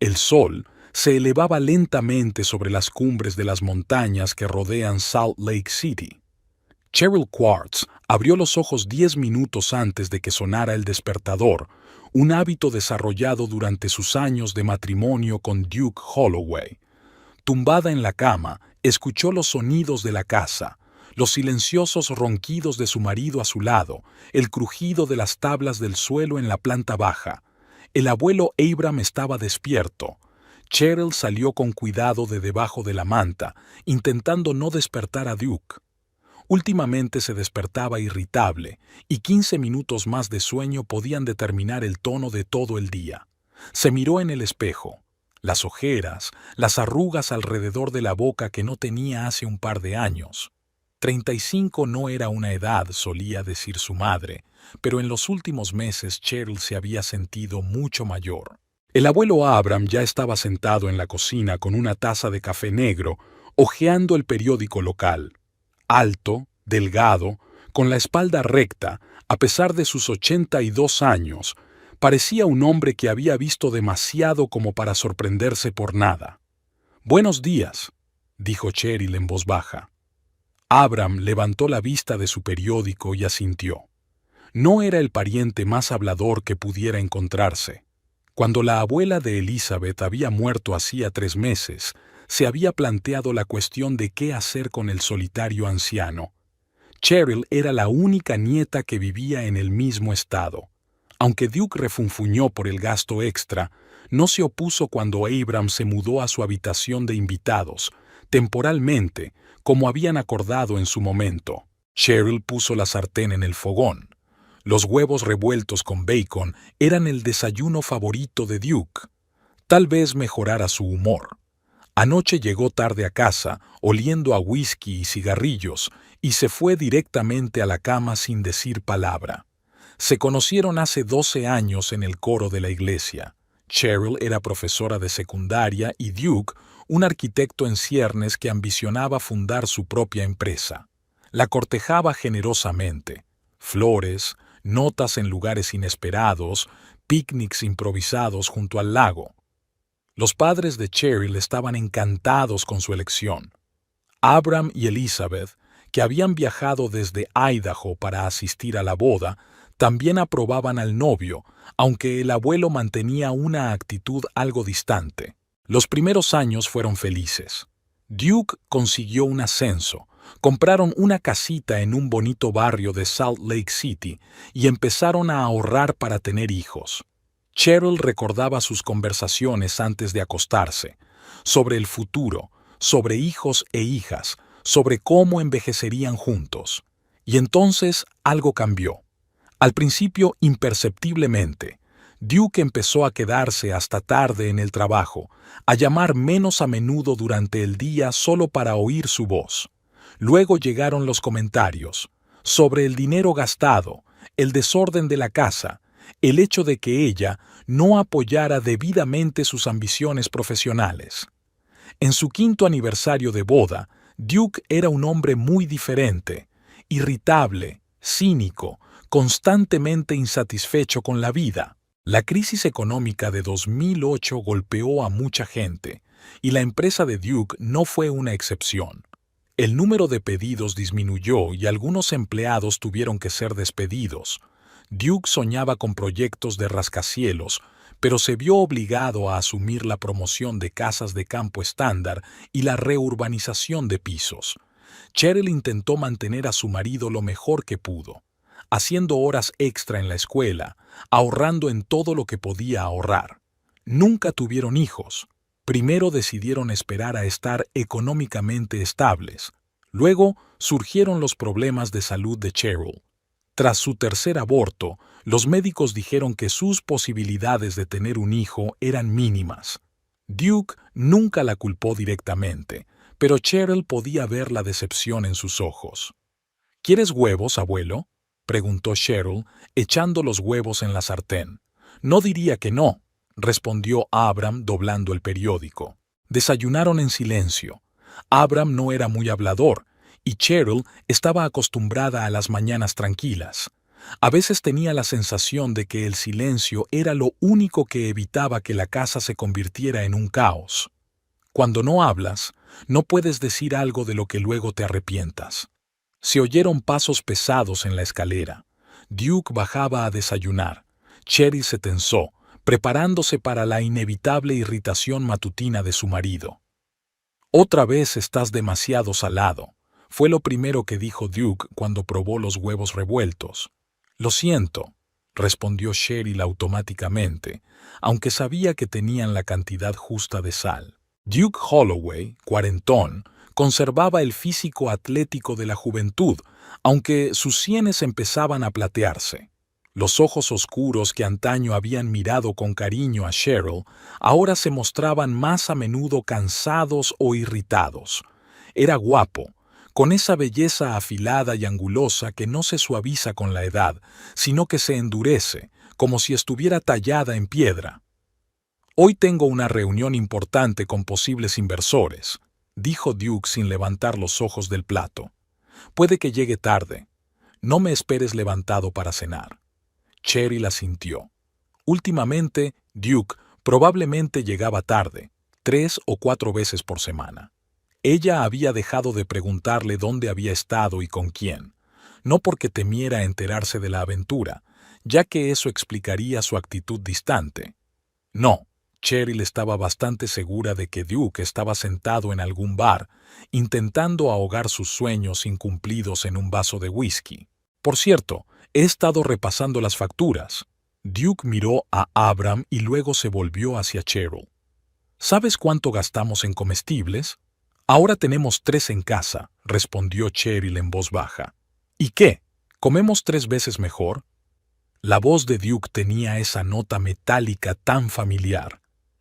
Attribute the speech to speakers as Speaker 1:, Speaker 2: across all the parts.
Speaker 1: El sol se elevaba lentamente sobre las cumbres de las montañas que rodean Salt Lake City. Cheryl Quartz abrió los ojos 10 minutos antes de que sonara el despertador, un hábito desarrollado durante sus años de matrimonio con Duke Holloway. Tumbada en la cama, escuchó los sonidos de la casa, los silenciosos ronquidos de su marido a su lado, el crujido de las tablas del suelo en la planta baja. El abuelo Abram estaba despierto. Cheryl salió con cuidado de debajo de la manta, intentando no despertar a Duke. Últimamente se despertaba irritable, y 15 minutos más de sueño podían determinar el tono de todo el día. Se miró en el espejo. Las ojeras, las arrugas alrededor de la boca que no tenía hace un par de años. 35 no era una edad, solía decir su madre, pero en los últimos meses Cheryl se había sentido mucho mayor. El abuelo Abram ya estaba sentado en la cocina con una taza de café negro, hojeando el periódico local. Alto, delgado, con la espalda recta, a pesar de sus 82 años, parecía un hombre que había visto demasiado como para sorprenderse por nada. «Buenos días», dijo Cheryl en voz baja. Abram levantó la vista de su periódico y asintió. No era el pariente más hablador que pudiera encontrarse. Cuando la abuela de Elizabeth había muerto hacía 3 meses, se había planteado la cuestión de qué hacer con el solitario anciano. Cheryl era la única nieta que vivía en el mismo estado. Aunque Duke refunfuñó por el gasto extra, no se opuso cuando Abram se mudó a su habitación de invitados, temporalmente, como habían acordado en su momento. Cheryl puso la sartén en el fogón. Los huevos revueltos con bacon eran el desayuno favorito de Duke. Tal vez mejorara su humor. Anoche llegó tarde a casa, oliendo a whisky y cigarrillos, y se fue directamente a la cama sin decir palabra. Se conocieron hace 12 años en el coro de la iglesia. Cheryl era profesora de secundaria y Duke, un arquitecto en ciernes que ambicionaba fundar su propia empresa. La cortejaba generosamente. Flores, notas en lugares inesperados, picnics improvisados junto al lago. Los padres de Cheryl estaban encantados con su elección. Abram y Elizabeth, que habían viajado desde Idaho para asistir a la boda, también aprobaban al novio, aunque el abuelo mantenía una actitud algo distante. Los primeros años fueron felices. Duke consiguió un ascenso, compraron una casita en un bonito barrio de Salt Lake City y empezaron a ahorrar para tener hijos. Cheryl recordaba sus conversaciones antes de acostarse, sobre el futuro, sobre hijos e hijas, sobre cómo envejecerían juntos. Y entonces algo cambió. Al principio imperceptiblemente. Duke empezó a quedarse hasta tarde en el trabajo, a llamar menos a menudo durante el día solo para oír su voz. Luego llegaron los comentarios sobre el dinero gastado, el desorden de la casa, el hecho de que ella no apoyara debidamente sus ambiciones profesionales. En su 5º aniversario de boda, Duke era un hombre muy diferente, irritable, cínico, constantemente insatisfecho con la vida. La crisis económica de 2008 golpeó a mucha gente, y la empresa de Duke no fue una excepción. El número de pedidos disminuyó y algunos empleados tuvieron que ser despedidos. Duke soñaba con proyectos de rascacielos, pero se vio obligado a asumir la promoción de casas de campo estándar y la reurbanización de pisos. Cheryl intentó mantener a su marido lo mejor que pudo, haciendo horas extra en la escuela, ahorrando en todo lo que podía ahorrar. Nunca tuvieron hijos. Primero decidieron esperar a estar económicamente estables. Luego surgieron los problemas de salud de Cheryl. Tras su 3er aborto, los médicos dijeron que sus posibilidades de tener un hijo eran mínimas. Duke nunca la culpó directamente, pero Cheryl podía ver la decepción en sus ojos. ¿Quieres huevos, abuelo?, preguntó Cheryl, echando los huevos en la sartén. No diría que no, respondió Abram doblando el periódico. Desayunaron en silencio. Abram no era muy hablador, y Cheryl estaba acostumbrada a las mañanas tranquilas. A veces tenía la sensación de que el silencio era lo único que evitaba que la casa se convirtiera en un caos. Cuando no hablas, no puedes decir algo de lo que luego te arrepientas. Se oyeron pasos pesados en la escalera. Duke bajaba a desayunar. Cheryl se tensó, preparándose para la inevitable irritación matutina de su marido. «Otra vez estás demasiado salado», fue lo primero que dijo Duke cuando probó los huevos revueltos. «Lo siento», respondió Cheryl automáticamente, aunque sabía que tenían la cantidad justa de sal. Duke Holloway, cuarentón, conservaba el físico atlético de la juventud, aunque sus sienes empezaban a platearse. Los ojos oscuros que antaño habían mirado con cariño a Cheryl, ahora se mostraban más a menudo cansados o irritados. Era guapo, con esa belleza afilada y angulosa que no se suaviza con la edad, sino que se endurece, como si estuviera tallada en piedra. «Hoy tengo una reunión importante con posibles inversores», dijo Duke sin levantar los ojos del plato. «Puede que llegue tarde. No me esperes levantado para cenar». Cheryl asintió. Últimamente, Duke probablemente llegaba tarde, 3 o 4 veces por semana. Ella había dejado de preguntarle dónde había estado y con quién, no porque temiera enterarse de la aventura, ya que eso explicaría su actitud distante. No, Cheryl estaba bastante segura de que Duke estaba sentado en algún bar, intentando ahogar sus sueños incumplidos en un vaso de whisky. «Por cierto, he estado repasando las facturas». Duke miró a Abram y luego se volvió hacia Cheryl. «¿Sabes cuánto gastamos en comestibles?» «Ahora tenemos 3 en casa», respondió Cheryl en voz baja. «¿Y qué? ¿Comemos 3 veces mejor?» La voz de Duke tenía esa nota metálica tan familiar.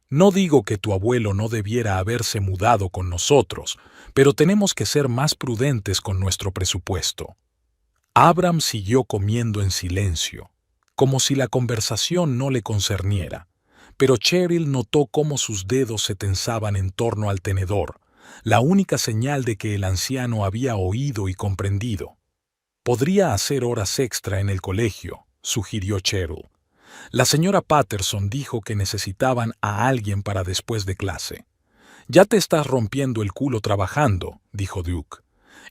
Speaker 1: «No digo que tu abuelo no debiera haberse mudado con nosotros, pero tenemos que ser más prudentes con nuestro presupuesto». Abram siguió comiendo en silencio, como si la conversación no le concerniera, pero Cheryl notó cómo sus dedos se tensaban en torno al tenedor, la única señal de que el anciano había oído y comprendido. «Podría hacer horas extra en el colegio», sugirió Cheryl. «La señora Patterson dijo que necesitaban a alguien para después de clase». «Ya te estás rompiendo el culo trabajando», dijo Duke.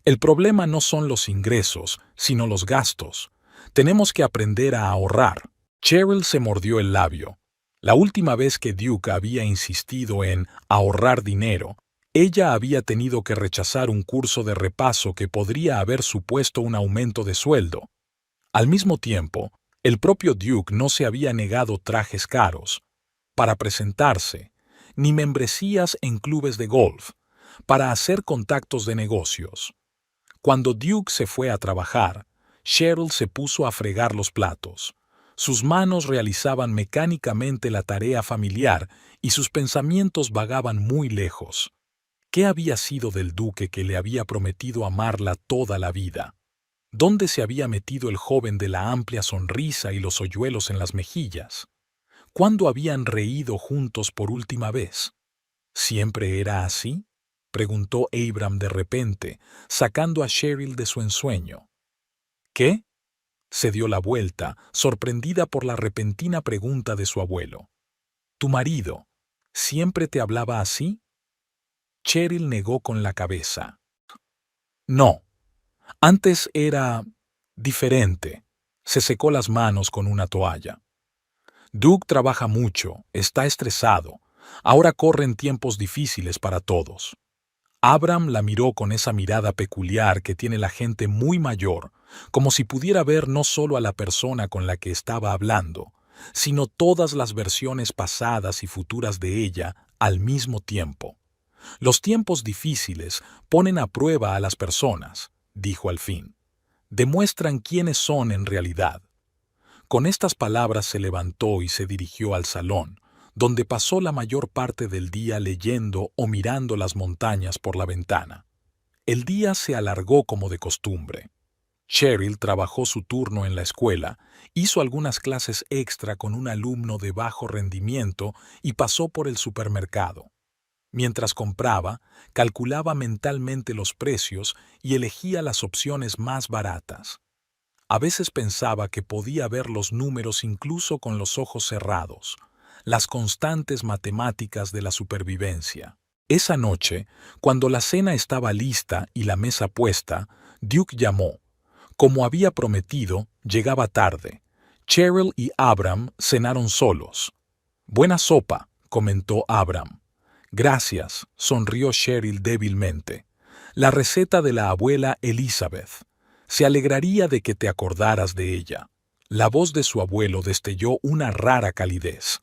Speaker 1: «El problema no son los ingresos, sino los gastos. Tenemos que aprender a ahorrar». Cheryl se mordió el labio. La última vez que Duke había insistido en ahorrar dinero, ella había tenido que rechazar un curso de repaso que podría haber supuesto un aumento de sueldo. Al mismo tiempo, el propio Duke no se había negado trajes caros para presentarse, ni membresías en clubes de golf, para hacer contactos de negocios. Cuando Duke se fue a trabajar, Cheryl se puso a fregar los platos. Sus manos realizaban mecánicamente la tarea familiar y sus pensamientos vagaban muy lejos. ¿Qué había sido del duque que le había prometido amarla toda la vida? ¿Dónde se había metido el joven de la amplia sonrisa y los hoyuelos en las mejillas? ¿Cuándo habían reído juntos por última vez? ¿Siempre era así?, preguntó Abram de repente, sacando a Cheryl de su ensueño. ¿Qué? Se dio la vuelta, sorprendida por la repentina pregunta de su abuelo. ¿Tu marido siempre te hablaba así? Cheryl negó con la cabeza. No. Antes era diferente. Se secó las manos con una toalla. Duke trabaja mucho, está estresado. Ahora corren tiempos difíciles para todos. Abram la miró con esa mirada peculiar que tiene la gente muy mayor, como si pudiera ver no solo a la persona con la que estaba hablando, sino todas las versiones pasadas y futuras de ella al mismo tiempo. Los tiempos difíciles ponen a prueba a las personas, dijo al fin. Demuestran quiénes son en realidad. Con estas palabras se levantó y se dirigió al salón, donde pasó la mayor parte del día leyendo o mirando las montañas por la ventana. El día se alargó como de costumbre. Cheryl trabajó su turno en la escuela, hizo algunas clases extra con un alumno de bajo rendimiento y pasó por el supermercado. Mientras compraba, calculaba mentalmente los precios y elegía las opciones más baratas. A veces pensaba que podía ver los números incluso con los ojos cerrados, las constantes matemáticas de la supervivencia. Esa noche, cuando la cena estaba lista y la mesa puesta, Duke llamó. Como había prometido, llegaba tarde. Cheryl y Abram cenaron solos. «Buena sopa», comentó Abram. «Gracias», sonrió Cheryl débilmente. «La receta de la abuela Elizabeth. Se alegraría de que te acordaras de ella». La voz de su abuelo destelló una rara calidez.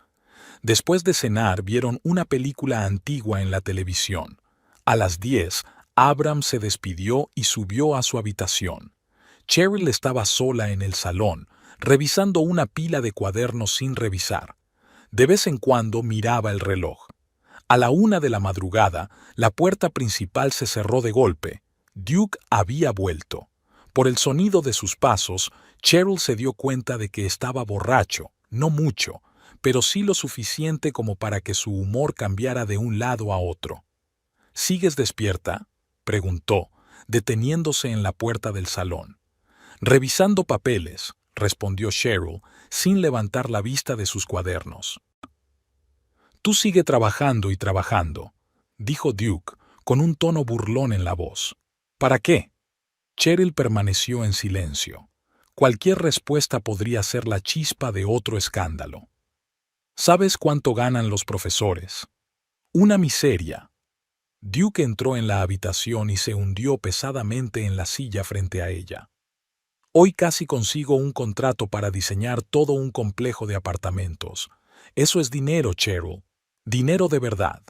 Speaker 1: Después de cenar, vieron una película antigua en la televisión. A las 10, Abram se despidió y subió a su habitación. Cheryl estaba sola en el salón, revisando una pila de cuadernos sin revisar. De vez en cuando miraba el reloj. A la 1 de la madrugada, la puerta principal se cerró de golpe. Duke había vuelto. Por el sonido de sus pasos, Cheryl se dio cuenta de que estaba borracho, no mucho, pero sí lo suficiente como para que su humor cambiara de un lado a otro. «¿Sigues despierta?», preguntó, deteniéndose en la puerta del salón. «Revisando papeles», respondió Cheryl, sin levantar la vista de sus cuadernos. «Tú sigue trabajando y trabajando», dijo Duke, con un tono burlón en la voz. «¿Para qué?». Cheryl permaneció en silencio. Cualquier respuesta podría ser la chispa de otro escándalo. «¿Sabes cuánto ganan los profesores?». «Una miseria». Duke entró en la habitación y se hundió pesadamente en la silla frente a ella. «Hoy casi consigo un contrato para diseñar todo un complejo de apartamentos. Eso es dinero, Cheryl. Dinero de verdad».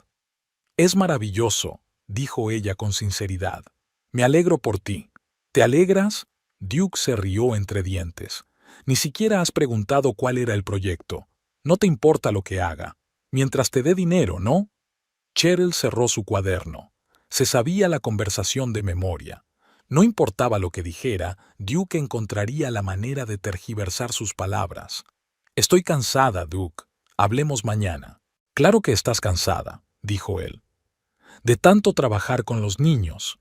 Speaker 1: «Es maravilloso», dijo ella con sinceridad. «Me alegro por ti». «¿Te alegras?». Duke se rió entre dientes. «Ni siquiera has preguntado cuál era el proyecto. No te importa lo que haga. Mientras te dé dinero, ¿no?». Cheryl cerró su cuaderno. Se sabía la conversación de memoria. No importaba lo que dijera, Duke encontraría la manera de tergiversar sus palabras. «Estoy cansada, Duke. Hablemos mañana». «Claro que estás cansada», dijo él. «De tanto trabajar con los niños.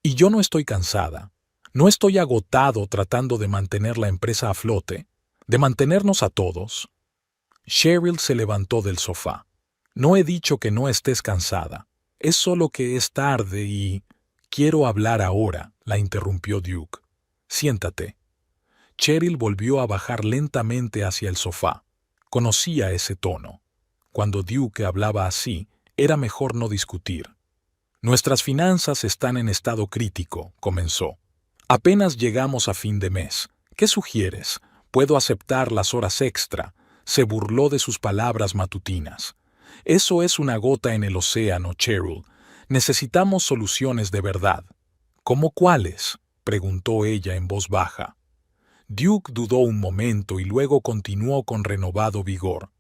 Speaker 1: Y yo no estoy cansada. No estoy agotado tratando de mantener la empresa a flote, de mantenernos a todos». Cheryl se levantó del sofá. «No he dicho que no estés cansada. Es solo que es tarde y...». «Quiero hablar ahora», la interrumpió Duke. «Siéntate». Cheryl volvió a bajar lentamente hacia el sofá. Conocía ese tono. Cuando Duke hablaba así, era mejor no discutir. «Nuestras finanzas están en estado crítico», comenzó. «Apenas llegamos a fin de mes. ¿Qué sugieres? Puedo aceptar las horas extra». Se burló de sus palabras matutinas. «Eso es una gota en el océano, Cheryl. Necesitamos soluciones de verdad». «¿Cómo cuáles?», preguntó ella en voz baja. Duke dudó un momento y luego continuó con renovado vigor.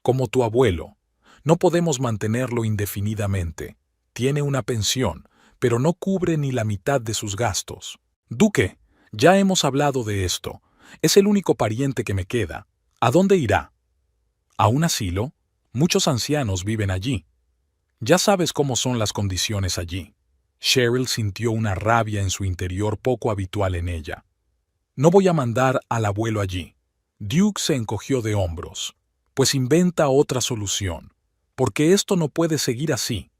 Speaker 1: «Como tu abuelo. No podemos mantenerlo indefinidamente. Tiene una pensión, pero no cubre ni la mitad de sus gastos». «Duque, ya hemos hablado de esto. Es el único pariente que me queda. ¿A dónde irá?». «¿A un asilo? Muchos ancianos viven allí. Ya sabes cómo son las condiciones allí». Cheryl sintió una rabia en su interior poco habitual en ella. «No voy a mandar al abuelo allí». Duke se encogió de hombros. «Pues inventa otra solución, porque esto no puede seguir así».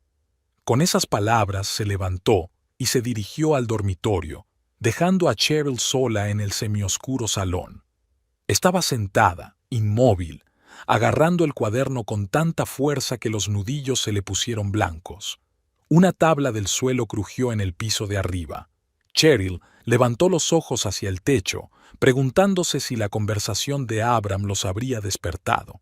Speaker 1: Con esas palabras se levantó y se dirigió al dormitorio, dejando a Cheryl sola en el semioscuro salón. Estaba sentada, inmóvil, agarrando el cuaderno con tanta fuerza que los nudillos se le pusieron blancos. Una tabla del suelo crujió en el piso de arriba. Cheryl levantó los ojos hacia el techo, preguntándose si la conversación de Abram los habría despertado.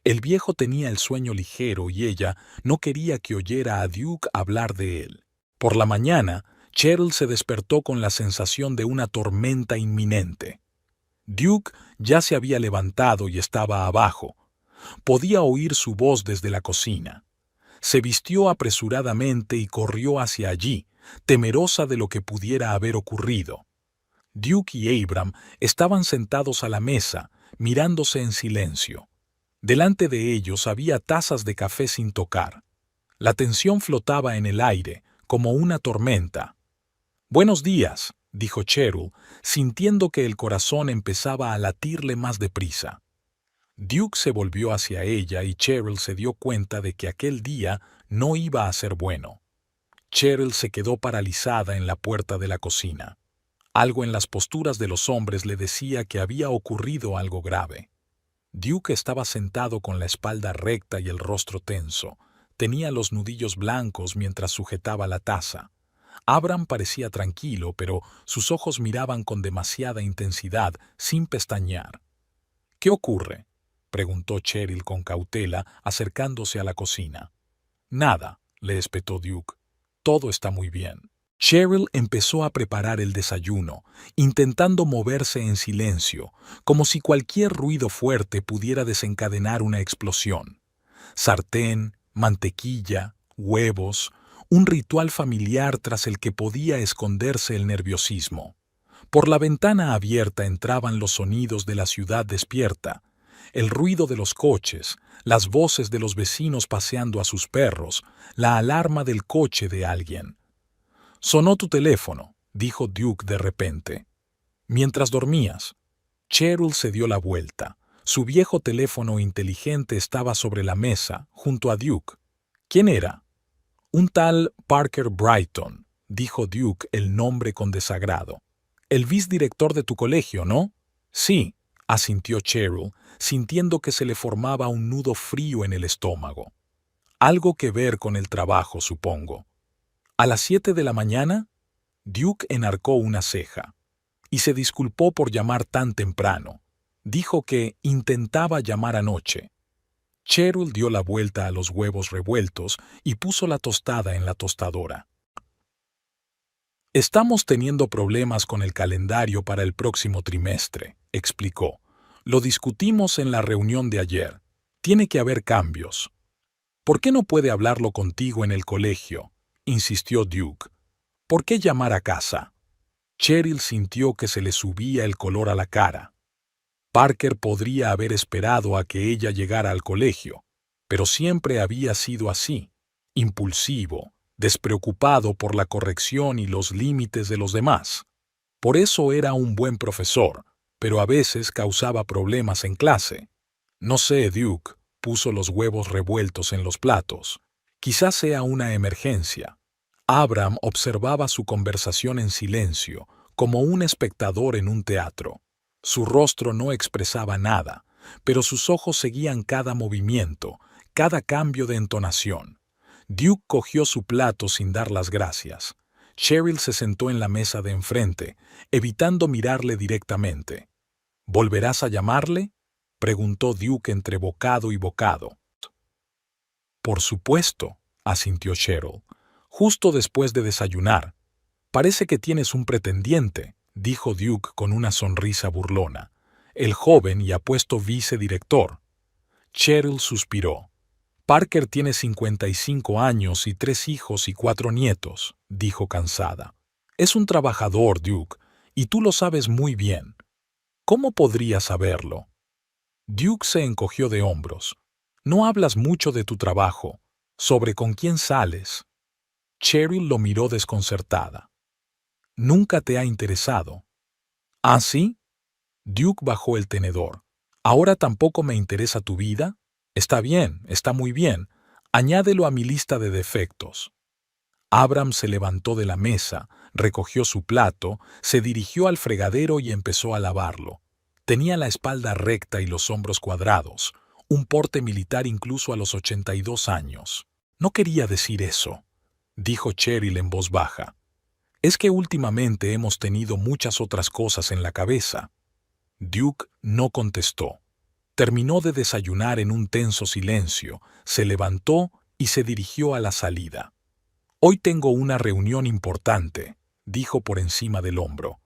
Speaker 1: El viejo tenía el sueño ligero y ella no quería que oyera a Duke hablar de él. Por la mañana, Cheryl se despertó con la sensación de una tormenta inminente. Duke ya se había levantado y estaba abajo. Podía oír su voz desde la cocina. Se vistió apresuradamente y corrió hacia allí, temerosa de lo que pudiera haber ocurrido. Duke y Abram estaban sentados a la mesa, mirándose en silencio. Delante de ellos había tazas de café sin tocar. La tensión flotaba en el aire, como una tormenta. «Buenos días», dijo Cheryl, sintiendo que el corazón empezaba a latirle más deprisa. Duke se volvió hacia ella y Cheryl se dio cuenta de que aquel día no iba a ser bueno. Cheryl se quedó paralizada en la puerta de la cocina. Algo en las posturas de los hombres le decía que había ocurrido algo grave. Duke estaba sentado con la espalda recta y el rostro tenso. Tenía los nudillos blancos mientras sujetaba la taza. Abram parecía tranquilo, pero sus ojos miraban con demasiada intensidad, sin pestañear. «¿Qué ocurre?», preguntó Cheryl con cautela, acercándose a la cocina. «Nada», le espetó Duke. «Todo está muy bien». Cheryl empezó a preparar el desayuno, intentando moverse en silencio, como si cualquier ruido fuerte pudiera desencadenar una explosión. Sartén, mantequilla, huevos, un ritual familiar tras el que podía esconderse el nerviosismo. Por la ventana abierta entraban los sonidos de la ciudad despierta, el ruido de los coches, las voces de los vecinos paseando a sus perros, la alarma del coche de alguien. «Sonó tu teléfono», dijo Duke de repente. «Mientras dormías». Cheryl se dio la vuelta. Su viejo teléfono inteligente estaba sobre la mesa, junto a Duke. «¿Quién era?» «Un tal Parker Brighton», dijo Duke el nombre con desagrado. «El vicedirector de tu colegio, ¿no?» «Sí», asintió Cheryl, sintiendo que se le formaba un nudo frío en el estómago. «Algo que ver con el trabajo, supongo». «¿A las 7 de la mañana?» Duke enarcó una ceja. Y se disculpó por llamar tan temprano. Dijo que intentaba llamar anoche. Cheryl dio la vuelta a los huevos revueltos y puso la tostada en la tostadora. «Estamos teniendo problemas con el calendario para el próximo trimestre», explicó. «Lo discutimos en la reunión de ayer. Tiene que haber cambios». «¿Por qué no puede hablarlo contigo en el colegio?», insistió Duke. «¿Por qué llamar a casa?». Cheryl sintió que se le subía el color a la cara. Parker podría haber esperado a que ella llegara al colegio, pero siempre había sido así, impulsivo, despreocupado por la corrección y los límites de los demás. Por eso era un buen profesor, pero a veces causaba problemas en clase. «No sé, Duke», puso los huevos revueltos en los platos. «Quizás sea una emergencia». Abram observaba su conversación en silencio, como un espectador en un teatro. Su rostro no expresaba nada, pero sus ojos seguían cada movimiento, cada cambio de entonación. Duke cogió su plato sin dar las gracias. Cheryl se sentó en la mesa de enfrente, evitando mirarle directamente. «¿Volverás a llamarle?», preguntó Duke entre bocado y bocado. «Por supuesto», asintió Cheryl. «Justo después de desayunar. Parece que tienes un pretendiente», dijo Duke con una sonrisa burlona. «El joven y apuesto vicedirector». Cheryl suspiró. «Parker tiene 55 años y 3 hijos y 4 nietos», dijo cansada. «Es un trabajador, Duke, y tú lo sabes muy bien. ¿Cómo podría saberlo?». Duke se encogió de hombros. «No hablas mucho de tu trabajo, sobre con quién sales». Cheryl lo miró desconcertada. «¿Nunca te ha interesado?». «¿Ah, sí?». Duke bajó el tenedor. «¿Ahora tampoco me interesa tu vida? Está bien, está muy bien. Añádelo a mi lista de defectos». Abram se levantó de la mesa, recogió su plato, se dirigió al fregadero y empezó a lavarlo. Tenía la espalda recta y los hombros cuadrados, un porte militar incluso a los 82 años. «No quería decir eso», dijo Cheryl en voz baja. «Es que últimamente hemos tenido muchas otras cosas en la cabeza». Duke no contestó. Terminó de desayunar en un tenso silencio, se levantó y se dirigió a la salida. «Hoy tengo una reunión importante», dijo por encima del hombro.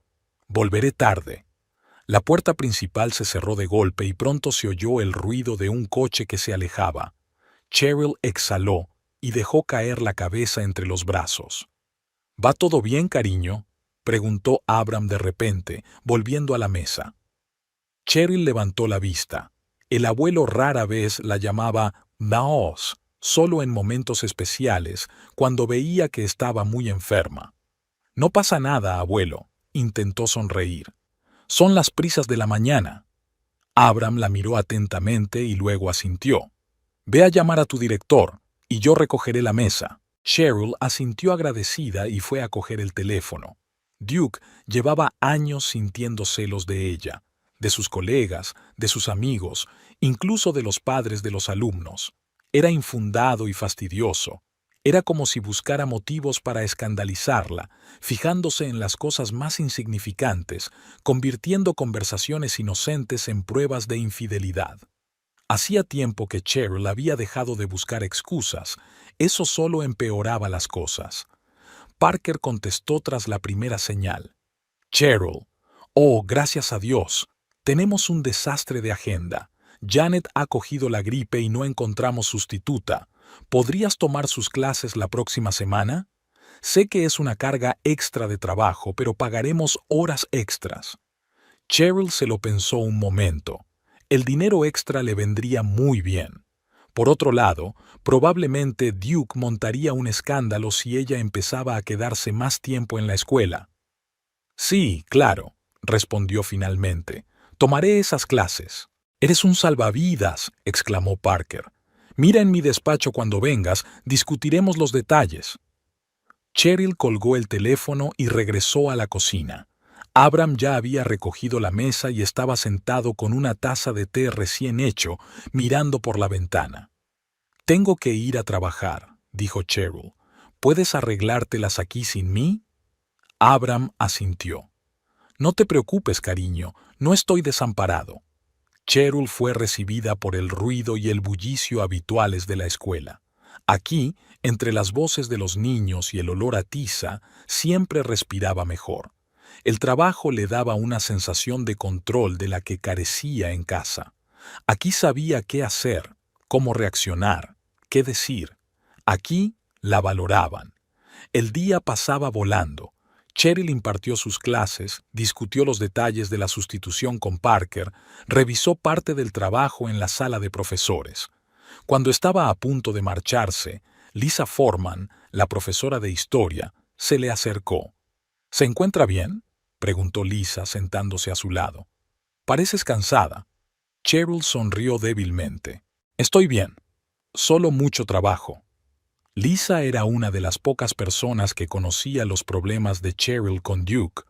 Speaker 1: «Volveré tarde». La puerta principal se cerró de golpe y pronto se oyó el ruido de un coche que se alejaba. Cheryl exhaló y dejó caer la cabeza entre los brazos. «¿Va todo bien, cariño?», preguntó Abram de repente, volviendo a la mesa. Cheryl levantó la vista. El abuelo rara vez la llamaba Naos, solo en momentos especiales, cuando veía que estaba muy enferma. «No pasa nada, abuelo», intentó sonreír. Son las prisas de la mañana. Abram la miró atentamente y luego asintió. Ve a llamar a tu director, y yo recogeré la mesa. Cheryl asintió agradecida y fue a coger el teléfono. Duke llevaba años sintiendo celos de ella, de sus colegas, de sus amigos, incluso de los padres de los alumnos. Era infundado y fastidioso. Era como si buscara motivos para escandalizarla, fijándose en las cosas más insignificantes, convirtiendo conversaciones inocentes en pruebas de infidelidad. Hacía tiempo que Cheryl había dejado de buscar excusas. Eso solo empeoraba las cosas. Parker contestó tras la primera señal. Cheryl, oh, gracias a Dios, tenemos un desastre de agenda. Janet ha cogido la gripe y no encontramos sustituta. ¿Podrías tomar sus clases la próxima semana? Sé que es una carga extra de trabajo, pero pagaremos horas extras. Cheryl se lo pensó un momento. El dinero extra le vendría muy bien. Por otro lado, probablemente Duke montaría un escándalo si ella empezaba a quedarse más tiempo en la escuela. Sí, claro, respondió finalmente. Tomaré esas clases. Eres un salvavidas, exclamó Parker. Mira en mi despacho cuando vengas, discutiremos los detalles. Cheryl colgó el teléfono y regresó a la cocina. Abram ya había recogido la mesa y estaba sentado con una taza de té recién hecho, mirando por la ventana. Tengo que ir a trabajar, dijo Cheryl. ¿Puedes arreglártelas aquí sin mí? Abram asintió. No te preocupes, cariño, no estoy desamparado. Cheryl fue recibida por el ruido y el bullicio habituales de la escuela. Aquí, entre las voces de los niños y el olor a tiza, siempre respiraba mejor. El trabajo le daba una sensación de control de la que carecía en casa. Aquí sabía qué hacer, cómo reaccionar, qué decir. Aquí la valoraban. El día pasaba volando. Cheryl impartió sus clases, discutió los detalles de la sustitución con Parker, revisó parte del trabajo en la sala de profesores. Cuando estaba a punto de marcharse, Lisa Forman, la profesora de historia, se le acercó. ¿Se encuentra bien?, preguntó Lisa sentándose a su lado. Pareces cansada. Cheryl sonrió débilmente. Estoy bien. Solo mucho trabajo. Lisa era una de las pocas personas que conocía los problemas de Cheryl con Duke.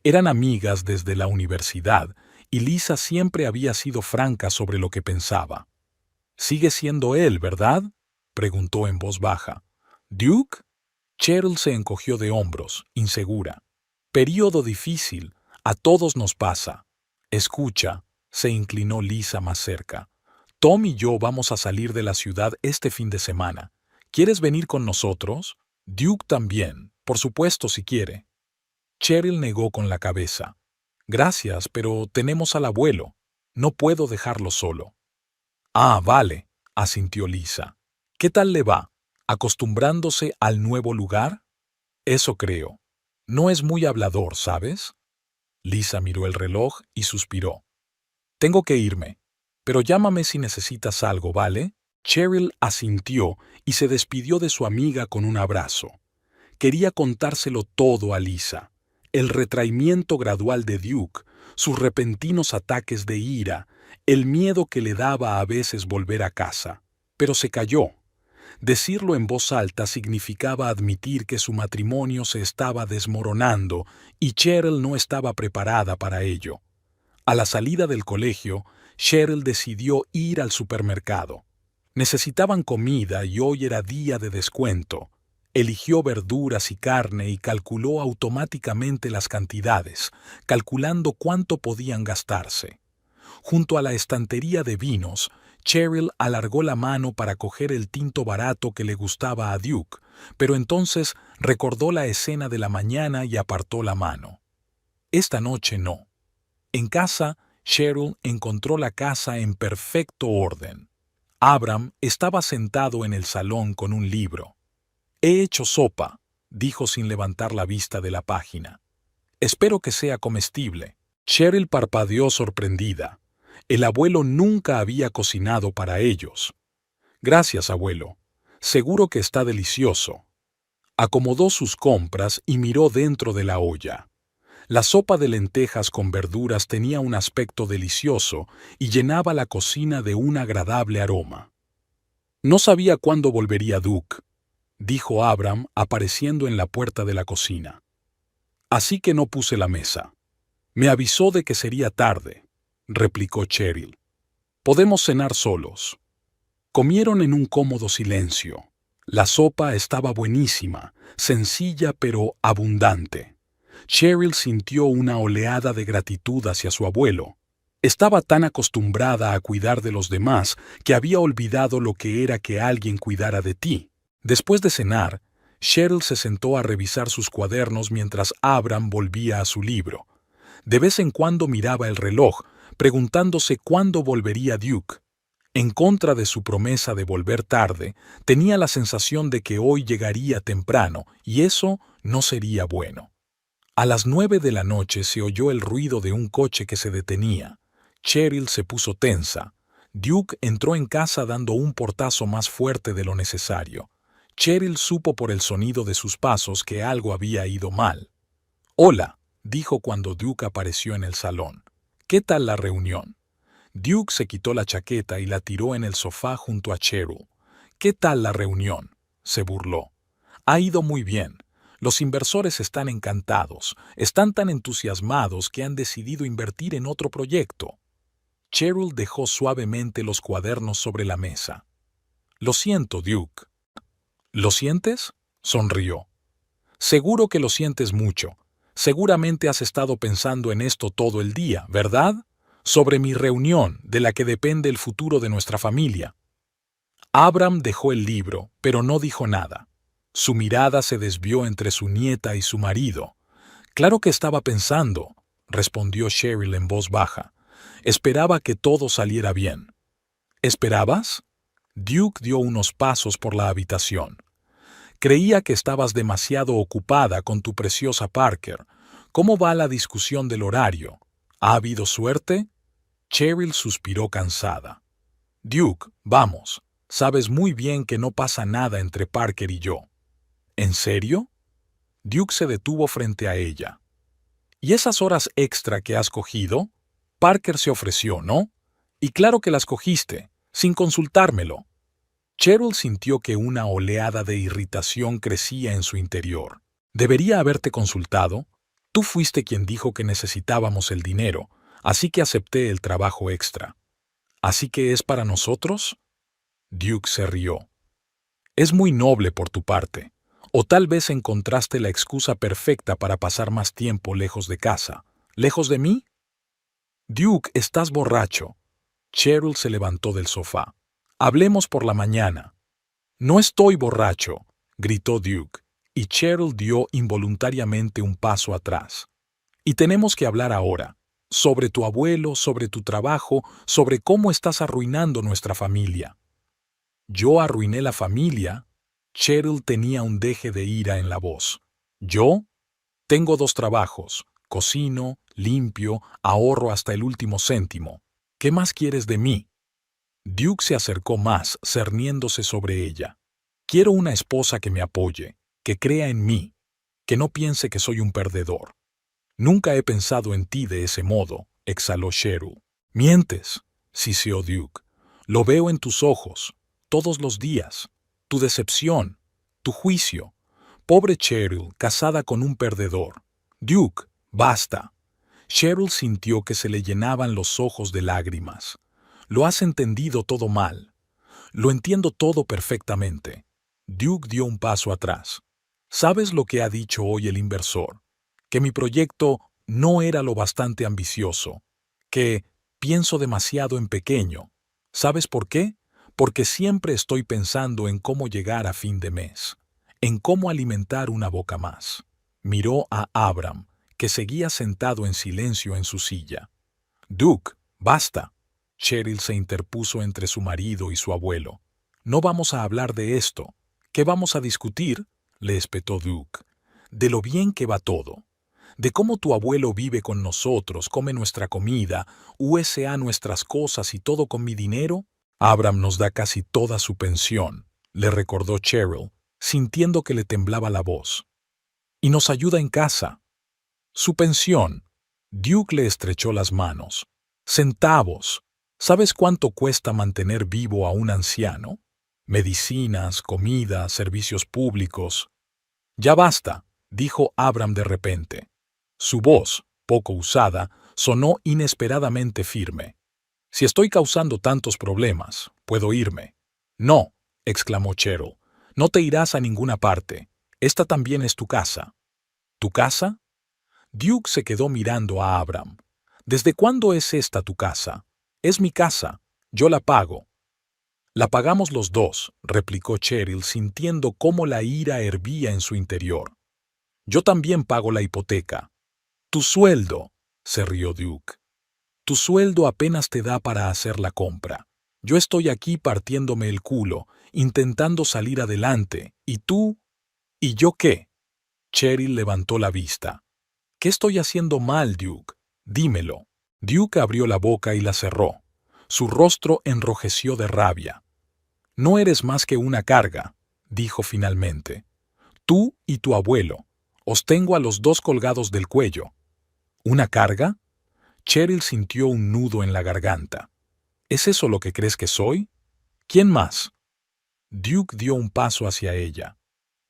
Speaker 1: Eran amigas desde la universidad y Lisa siempre había sido franca sobre lo que pensaba. «Sigue siendo él, ¿verdad?», preguntó en voz baja. «¿Duke?». Cheryl se encogió de hombros, insegura. «Período difícil. A todos nos pasa». «Escucha», se inclinó Lisa más cerca. «Tom y yo vamos a salir de la ciudad este fin de semana. ¿Quieres venir con nosotros? Duke también, por supuesto si quiere». Cheryl negó con la cabeza. «Gracias, pero tenemos al abuelo. No puedo dejarlo solo». «Ah, vale», asintió Lisa. «¿Qué tal le va? ¿Acostumbrándose al nuevo lugar?» «Eso creo. No es muy hablador, ¿sabes?». Lisa miró el reloj y suspiró. «Tengo que irme, pero llámame si necesitas algo, ¿vale?». Cheryl asintió y se despidió de su amiga con un abrazo. Quería contárselo todo a Lisa. El retraimiento gradual de Duke, sus repentinos ataques de ira, el miedo que le daba a veces volver a casa. Pero se calló. Decirlo en voz alta significaba admitir que su matrimonio se estaba desmoronando y Cheryl no estaba preparada para ello. A la salida del colegio, Cheryl decidió ir al supermercado. Necesitaban comida y hoy era día de descuento. Eligió verduras y carne y calculó automáticamente las cantidades, calculando cuánto podían gastarse. Junto a la estantería de vinos, Cheryl alargó la mano para coger el tinto barato que le gustaba a Duke, pero entonces recordó la escena de la mañana y apartó la mano. Esta noche no. En casa, Cheryl encontró la casa en perfecto orden. Abram estaba sentado en el salón con un libro. «He hecho sopa», dijo sin levantar la vista de la página. «Espero que sea comestible». Cheryl parpadeó sorprendida. El abuelo nunca había cocinado para ellos. «Gracias, abuelo. Seguro que está delicioso». Acomodó sus compras y miró dentro de la olla. La sopa de lentejas con verduras tenía un aspecto delicioso y llenaba la cocina de un agradable aroma. No sabía cuándo volvería Duke, dijo Abram apareciendo en la puerta de la cocina. Así que no puse la mesa. Me avisó de que sería tarde, replicó Cheryl. Podemos cenar solos. Comieron en un cómodo silencio. La sopa estaba buenísima, sencilla pero abundante. Cheryl sintió una oleada de gratitud hacia su abuelo. Estaba tan acostumbrada a cuidar de los demás que había olvidado lo que era que alguien cuidara de ti. Después de cenar, Cheryl se sentó a revisar sus cuadernos mientras Abram volvía a su libro. De vez en cuando miraba el reloj, preguntándose cuándo volvería Duke. En contra de su promesa de volver tarde, tenía la sensación de que hoy llegaría temprano, y eso no sería bueno. A las 9 de la noche se oyó el ruido de un coche que se detenía. Cheryl se puso tensa. Duke entró en casa dando un portazo más fuerte de lo necesario. Cheryl supo por el sonido de sus pasos que algo había ido mal. «Hola», dijo cuando Duke apareció en el salón. «¿Qué tal la reunión?» Duke se quitó la chaqueta y la tiró en el sofá junto a Cheryl. «¿Qué tal la reunión?», se burló. «Ha ido muy bien. Los inversores están encantados, están tan entusiasmados que han decidido invertir en otro proyecto». Cheryl dejó suavemente los cuadernos sobre la mesa. «Lo siento, Duke». «¿Lo sientes?», sonrió. «Seguro que lo sientes mucho. Seguramente has estado pensando en esto todo el día, ¿verdad? Sobre mi reunión, de la que depende el futuro de nuestra familia». Abram dejó el libro, pero no dijo nada. Su mirada se desvió entre su nieta y su marido. «Claro que estaba pensando», respondió Cheryl en voz baja. «Esperaba que todo saliera bien». «¿Esperabas?». Duke dio unos pasos por la habitación. «Creía que estabas demasiado ocupada con tu preciosa Parker. ¿Cómo va la discusión del horario? ¿Ha habido suerte?». Cheryl suspiró cansada. «Duke, vamos. Sabes muy bien que no pasa nada entre Parker y yo». «¿En serio?». Duke se detuvo frente a ella. «¿Y esas horas extra que has cogido? Parker se ofreció, ¿no? Y claro que las cogiste, sin consultármelo». Cheryl sintió que una oleada de irritación crecía en su interior. «¿Debería haberte consultado? Tú fuiste quien dijo que necesitábamos el dinero, así que acepté el trabajo extra». «¿Así que es para nosotros?». Duke se rió. «Es muy noble por tu parte. O tal vez encontraste la excusa perfecta para pasar más tiempo lejos de casa. ¿Lejos de mí?». «Duke, estás borracho». Cheryl se levantó del sofá. «Hablemos por la mañana». «No estoy borracho», gritó Duke, y Cheryl dio involuntariamente un paso atrás. «Y tenemos que hablar ahora. Sobre tu abuelo, sobre tu trabajo, sobre cómo estás arruinando nuestra familia». «¿Yo arruiné la familia?». Cheryl tenía un deje de ira en la voz. «¿Yo? Tengo 2 trabajos. Cocino, limpio, ahorro hasta el último céntimo. ¿Qué más quieres de mí?». Duke se acercó más, cerniéndose sobre ella. «Quiero una esposa que me apoye, que crea en mí, que no piense que soy un perdedor». «Nunca he pensado en ti de ese modo», exhaló Cheryl. «Mientes», siseó Duke. «Lo veo en tus ojos, todos los días. Tu decepción, tu juicio. Pobre Cheryl, casada con un perdedor». «Duke, basta». Cheryl sintió que se le llenaban los ojos de lágrimas. «Lo has entendido todo mal». «Lo entiendo todo perfectamente». Duke dio un paso atrás. «¿Sabes lo que ha dicho hoy el inversor? Que mi proyecto no era lo bastante ambicioso. Que pienso demasiado en pequeño. ¿Sabes por qué? Porque siempre estoy pensando en cómo llegar a fin de mes. En cómo alimentar una boca más». Miró a Abram, que seguía sentado en silencio en su silla. «Duke, basta». Cheryl se interpuso entre su marido y su abuelo. «No vamos a hablar de esto. ¿Qué vamos a discutir?», le espetó Duke. «De lo bien que va todo. De cómo tu abuelo vive con nosotros, come nuestra comida, USA nuestras cosas y todo con mi dinero». «Abram nos da casi toda su pensión», le recordó Cheryl, sintiendo que le temblaba la voz. «Y nos ayuda en casa». Su pensión. Duke le estrechó las manos. Centavos. ¿Sabes cuánto cuesta mantener vivo a un anciano? Medicinas, comida, servicios públicos. Ya basta, dijo Abram de repente. Su voz, poco usada, sonó inesperadamente firme. Si estoy causando tantos problemas, ¿puedo irme? No, exclamó Cheryl. No te irás a ninguna parte. Esta también es tu casa. ¿Tu casa? Duke se quedó mirando a Abram. ¿Desde cuándo es esta tu casa? Es mi casa. Yo la pago. La pagamos los dos, replicó Cheryl, sintiendo cómo la ira hervía en su interior. Yo también pago la hipoteca. Tu sueldo, se rió Duke. Tu sueldo apenas te da para hacer la compra. Yo estoy aquí partiéndome el culo, intentando salir adelante, y tú... ¿Y yo qué? Cheryl levantó la vista. ¿Qué estoy haciendo mal, Duke? Dímelo. Duke abrió la boca y la cerró. Su rostro enrojeció de rabia. No eres más que una carga, dijo finalmente. Tú y tu abuelo. Os tengo a los dos colgados del cuello. ¿Una carga? Cheryl sintió un nudo en la garganta. ¿Es eso lo que crees que soy? ¿Quién más? Duke dio un paso hacia ella.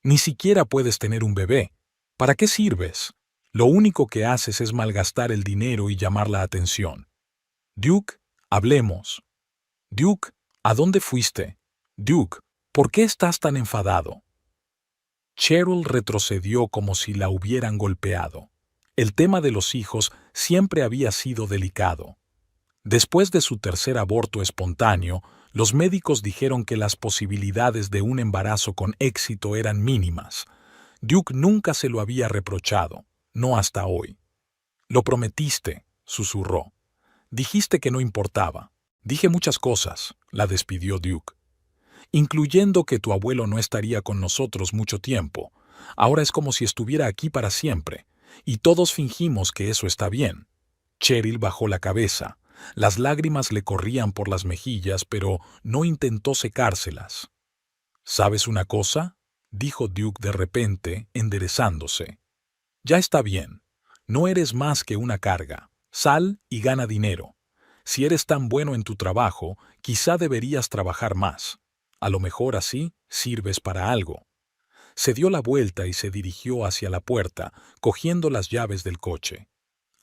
Speaker 1: Ni siquiera puedes tener un bebé. ¿Para qué sirves? Lo único que haces es malgastar el dinero y llamar la atención. Duke, hablemos. Duke, ¿a dónde fuiste? Duke, ¿por qué estás tan enfadado? Cheryl retrocedió como si la hubieran golpeado. El tema de los hijos siempre había sido delicado. Después de su tercer aborto espontáneo, los médicos dijeron que las posibilidades de un embarazo con éxito eran mínimas. Duke nunca se lo había reprochado, no hasta hoy. Lo prometiste, susurró. Dijiste que no importaba. Dije muchas cosas, la despidió Duke. Incluyendo que tu abuelo no estaría con nosotros mucho tiempo. Ahora es como si estuviera aquí para siempre, y todos fingimos que eso está bien. Cheryl bajó la cabeza. Las lágrimas le corrían por las mejillas, pero no intentó secárselas. ¿Sabes una cosa?, dijo Duke de repente, enderezándose. Ya está bien. No eres más que una carga. Sal y gana dinero. Si eres tan bueno en tu trabajo, quizá deberías trabajar más. A lo mejor así sirves para algo. Se dio la vuelta y se dirigió hacia la puerta, cogiendo las llaves del coche.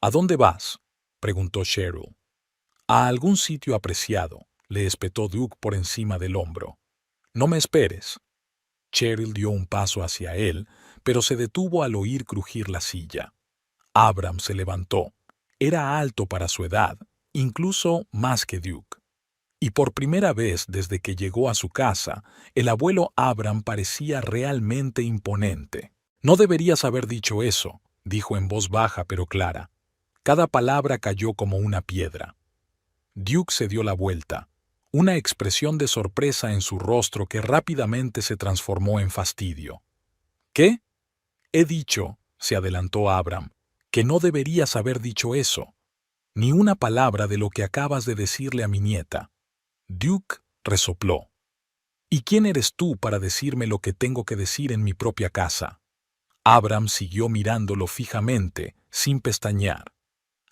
Speaker 1: ¿A dónde vas?, preguntó Cheryl. A algún sitio apreciado, le espetó Duke por encima del hombro. No me esperes. Cheryl dio un paso hacia él, pero se detuvo al oír crujir la silla. Abram se levantó. Era alto para su edad, incluso más que Duke. Y por primera vez desde que llegó a su casa, el abuelo Abram parecía realmente imponente. No deberías haber dicho eso, dijo en voz baja pero clara. Cada palabra cayó como una piedra. Duke se dio la vuelta, una expresión de sorpresa en su rostro que rápidamente se transformó en fastidio. ¿Qué? He dicho, se adelantó Abram, que no deberías haber dicho eso. Ni una palabra de lo que acabas de decirle a mi nieta. Duke resopló. ¿Y quién eres tú para decirme lo que tengo que decir en mi propia casa? Abram siguió mirándolo fijamente, sin pestañear.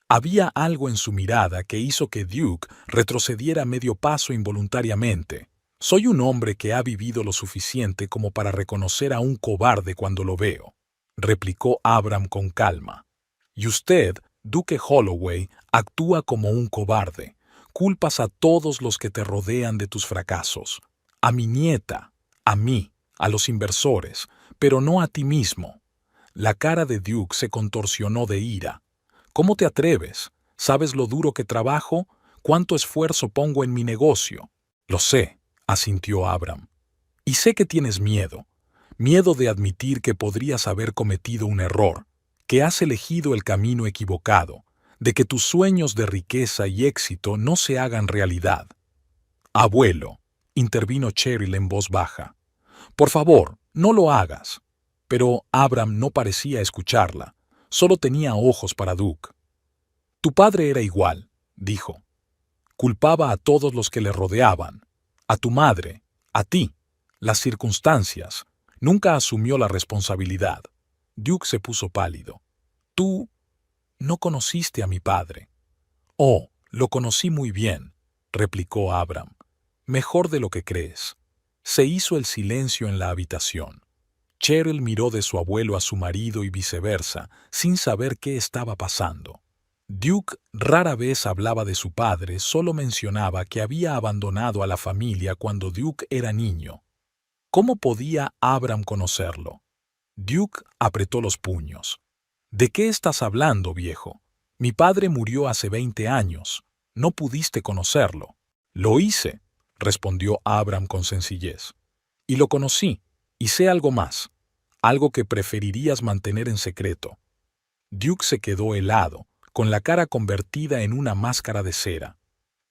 Speaker 1: Había algo en su mirada que hizo que Duke retrocediera medio paso involuntariamente. Soy un hombre que ha vivido lo suficiente como para reconocer a un cobarde cuando lo veo, replicó Abram con calma. Y usted, Duke Holloway, actúa como un cobarde. Culpas a todos los que te rodean de tus fracasos. A mi nieta, a mí, a los inversores, pero no a ti mismo. La cara de Duke se contorsionó de ira. ¿Cómo te atreves? ¿Sabes lo duro que trabajo? ¿Cuánto esfuerzo pongo en mi negocio? Lo sé, asintió Abram. Y sé que tienes miedo. Miedo de admitir que podrías haber cometido un error, que has elegido el camino equivocado, de que tus sueños de riqueza y éxito no se hagan realidad. Abuelo, intervino Cheryl en voz baja. Por favor, no lo hagas. Pero Abram no parecía escucharla. Solo tenía ojos para Duke. Tu padre era igual, dijo. Culpaba a todos los que le rodeaban, a tu madre, a ti, las circunstancias. Nunca asumió la responsabilidad. Duke se puso pálido. Tú no conociste a mi padre. Oh, lo conocí muy bien, replicó Abram. Mejor de lo que crees. Se hizo el silencio en la habitación. Cheryl miró de su abuelo a su marido y viceversa, sin saber qué estaba pasando. Duke rara vez hablaba de su padre, solo mencionaba que había abandonado a la familia cuando Duke era niño. ¿Cómo podía Abram conocerlo? Duke apretó los puños. ¿De qué estás hablando, viejo? Mi padre murió hace 20 años. No pudiste conocerlo. Lo hice, respondió Abram con sencillez. Y lo conocí, y sé algo más, algo que preferirías mantener en secreto. Duke se quedó helado, con la cara convertida en una máscara de cera.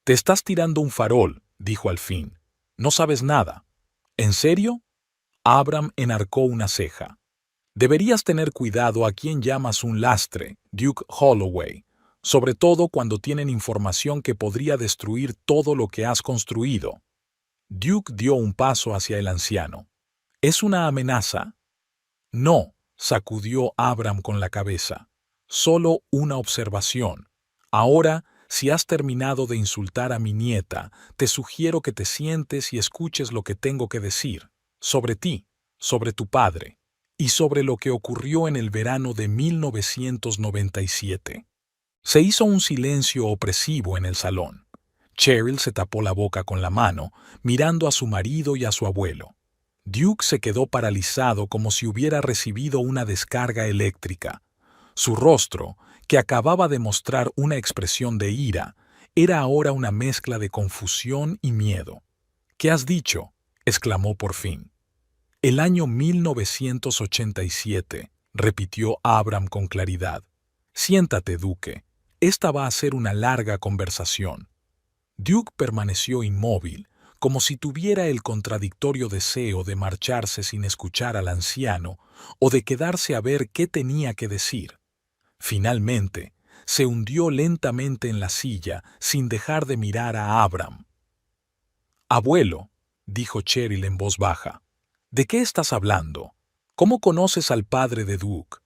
Speaker 1: Te estás tirando un farol, dijo al fin. No sabes nada. ¿En serio? Abram enarcó una ceja. Deberías tener cuidado a quien llamas un lastre, Duke Holloway, sobre todo cuando tienen información que podría destruir todo lo que has construido. Duke dio un paso hacia el anciano. ¿Es una amenaza? No, sacudió Abram con la cabeza. Solo una observación. Ahora, si has terminado de insultar a mi nieta, te sugiero que te sientes y escuches lo que tengo que decir, sobre ti, sobre tu padre, y sobre lo que ocurrió en el verano de 1997. Se hizo un silencio opresivo en el salón. Cheryl se tapó la boca con la mano, mirando a su marido y a su abuelo. Duke se quedó paralizado como si hubiera recibido una descarga eléctrica. Su rostro, que acababa de mostrar una expresión de ira, era ahora una mezcla de confusión y miedo. ¿Qué has dicho?, exclamó por fin. El año 1987, repitió Abram con claridad. Siéntate, Duque. Esta va a ser una larga conversación. Duke permaneció inmóvil, como si tuviera el contradictorio deseo de marcharse sin escuchar al anciano o de quedarse a ver qué tenía que decir. Finalmente, se hundió lentamente en la silla sin dejar de mirar a Abram. «Abuelo», dijo Cheryl en voz baja, «¿de qué estás hablando? ¿Cómo conoces al padre de Duke?»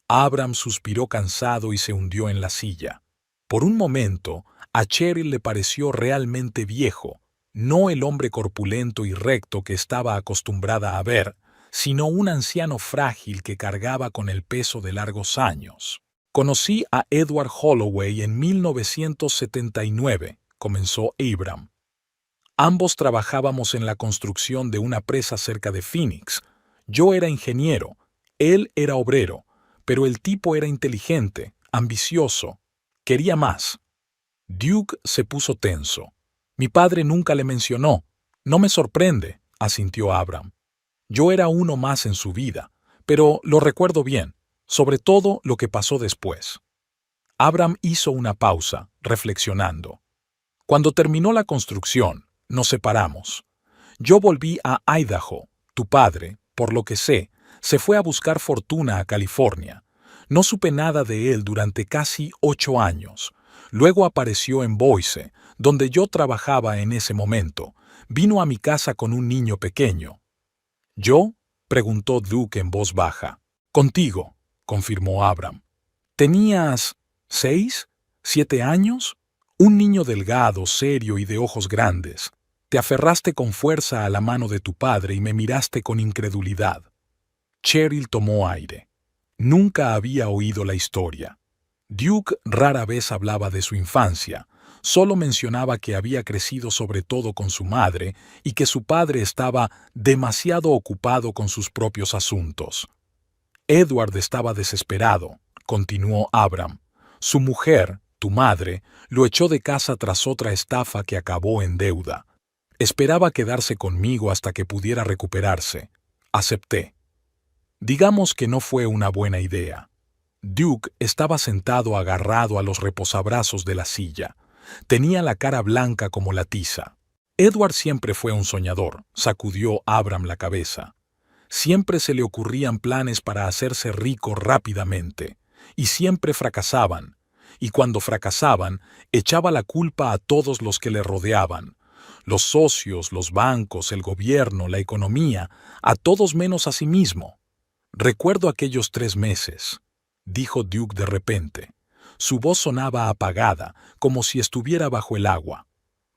Speaker 1: Abram suspiró cansado y se hundió en la silla. Por un momento, a Cheryl le pareció realmente viejo, no el hombre corpulento y recto que estaba acostumbrada a ver, sino un anciano frágil que cargaba con el peso de largos años. «Conocí a Edward Holloway en 1979», comenzó Abram. «Ambos trabajábamos en la construcción de una presa cerca de Phoenix. Yo era ingeniero, él era obrero, pero el tipo era inteligente, ambicioso, quería más». Duke se puso tenso. «Mi padre nunca le mencionó. No me sorprende», asintió Abram. «Yo era uno más en su vida, pero lo recuerdo bien, sobre todo lo que pasó después». Abram hizo una pausa, reflexionando. «Cuando terminó la construcción, nos separamos. Yo volví a Idaho. Tu padre, por lo que sé, se fue a buscar fortuna a California. No supe nada de él durante casi 8 años. Luego apareció en Boise, donde yo trabajaba en ese momento. Vino a mi casa con un niño pequeño». «¿Yo?», preguntó Duke en voz baja. «Contigo», confirmó Abram. «¿Tenías 6, 7 años? Un niño delgado, serio y de ojos grandes. Te aferraste con fuerza a la mano de tu padre y me miraste con incredulidad». Cheryl tomó aire. Nunca había oído la historia. Duke rara vez hablaba de su infancia, solo mencionaba que había crecido sobre todo con su madre y que su padre estaba demasiado ocupado con sus propios asuntos. «Edward estaba desesperado», continuó Abram. «Su mujer, tu madre, lo echó de casa tras otra estafa que acabó en deuda. Esperaba quedarse conmigo hasta que pudiera recuperarse. Acepté. Digamos que no fue una buena idea». Duke estaba sentado agarrado a los reposabrazos de la silla. Tenía la cara blanca como la tiza. «Edward siempre fue un soñador», sacudió Abram la cabeza. «Siempre se le ocurrían planes para hacerse rico rápidamente, y siempre fracasaban. Y cuando fracasaban, echaba la culpa a todos los que le rodeaban. Los socios, los bancos, el gobierno, la economía, a todos menos a sí mismo. Recuerdo aquellos 3 meses», dijo Duke de repente. Su voz sonaba apagada, como si estuviera bajo el agua.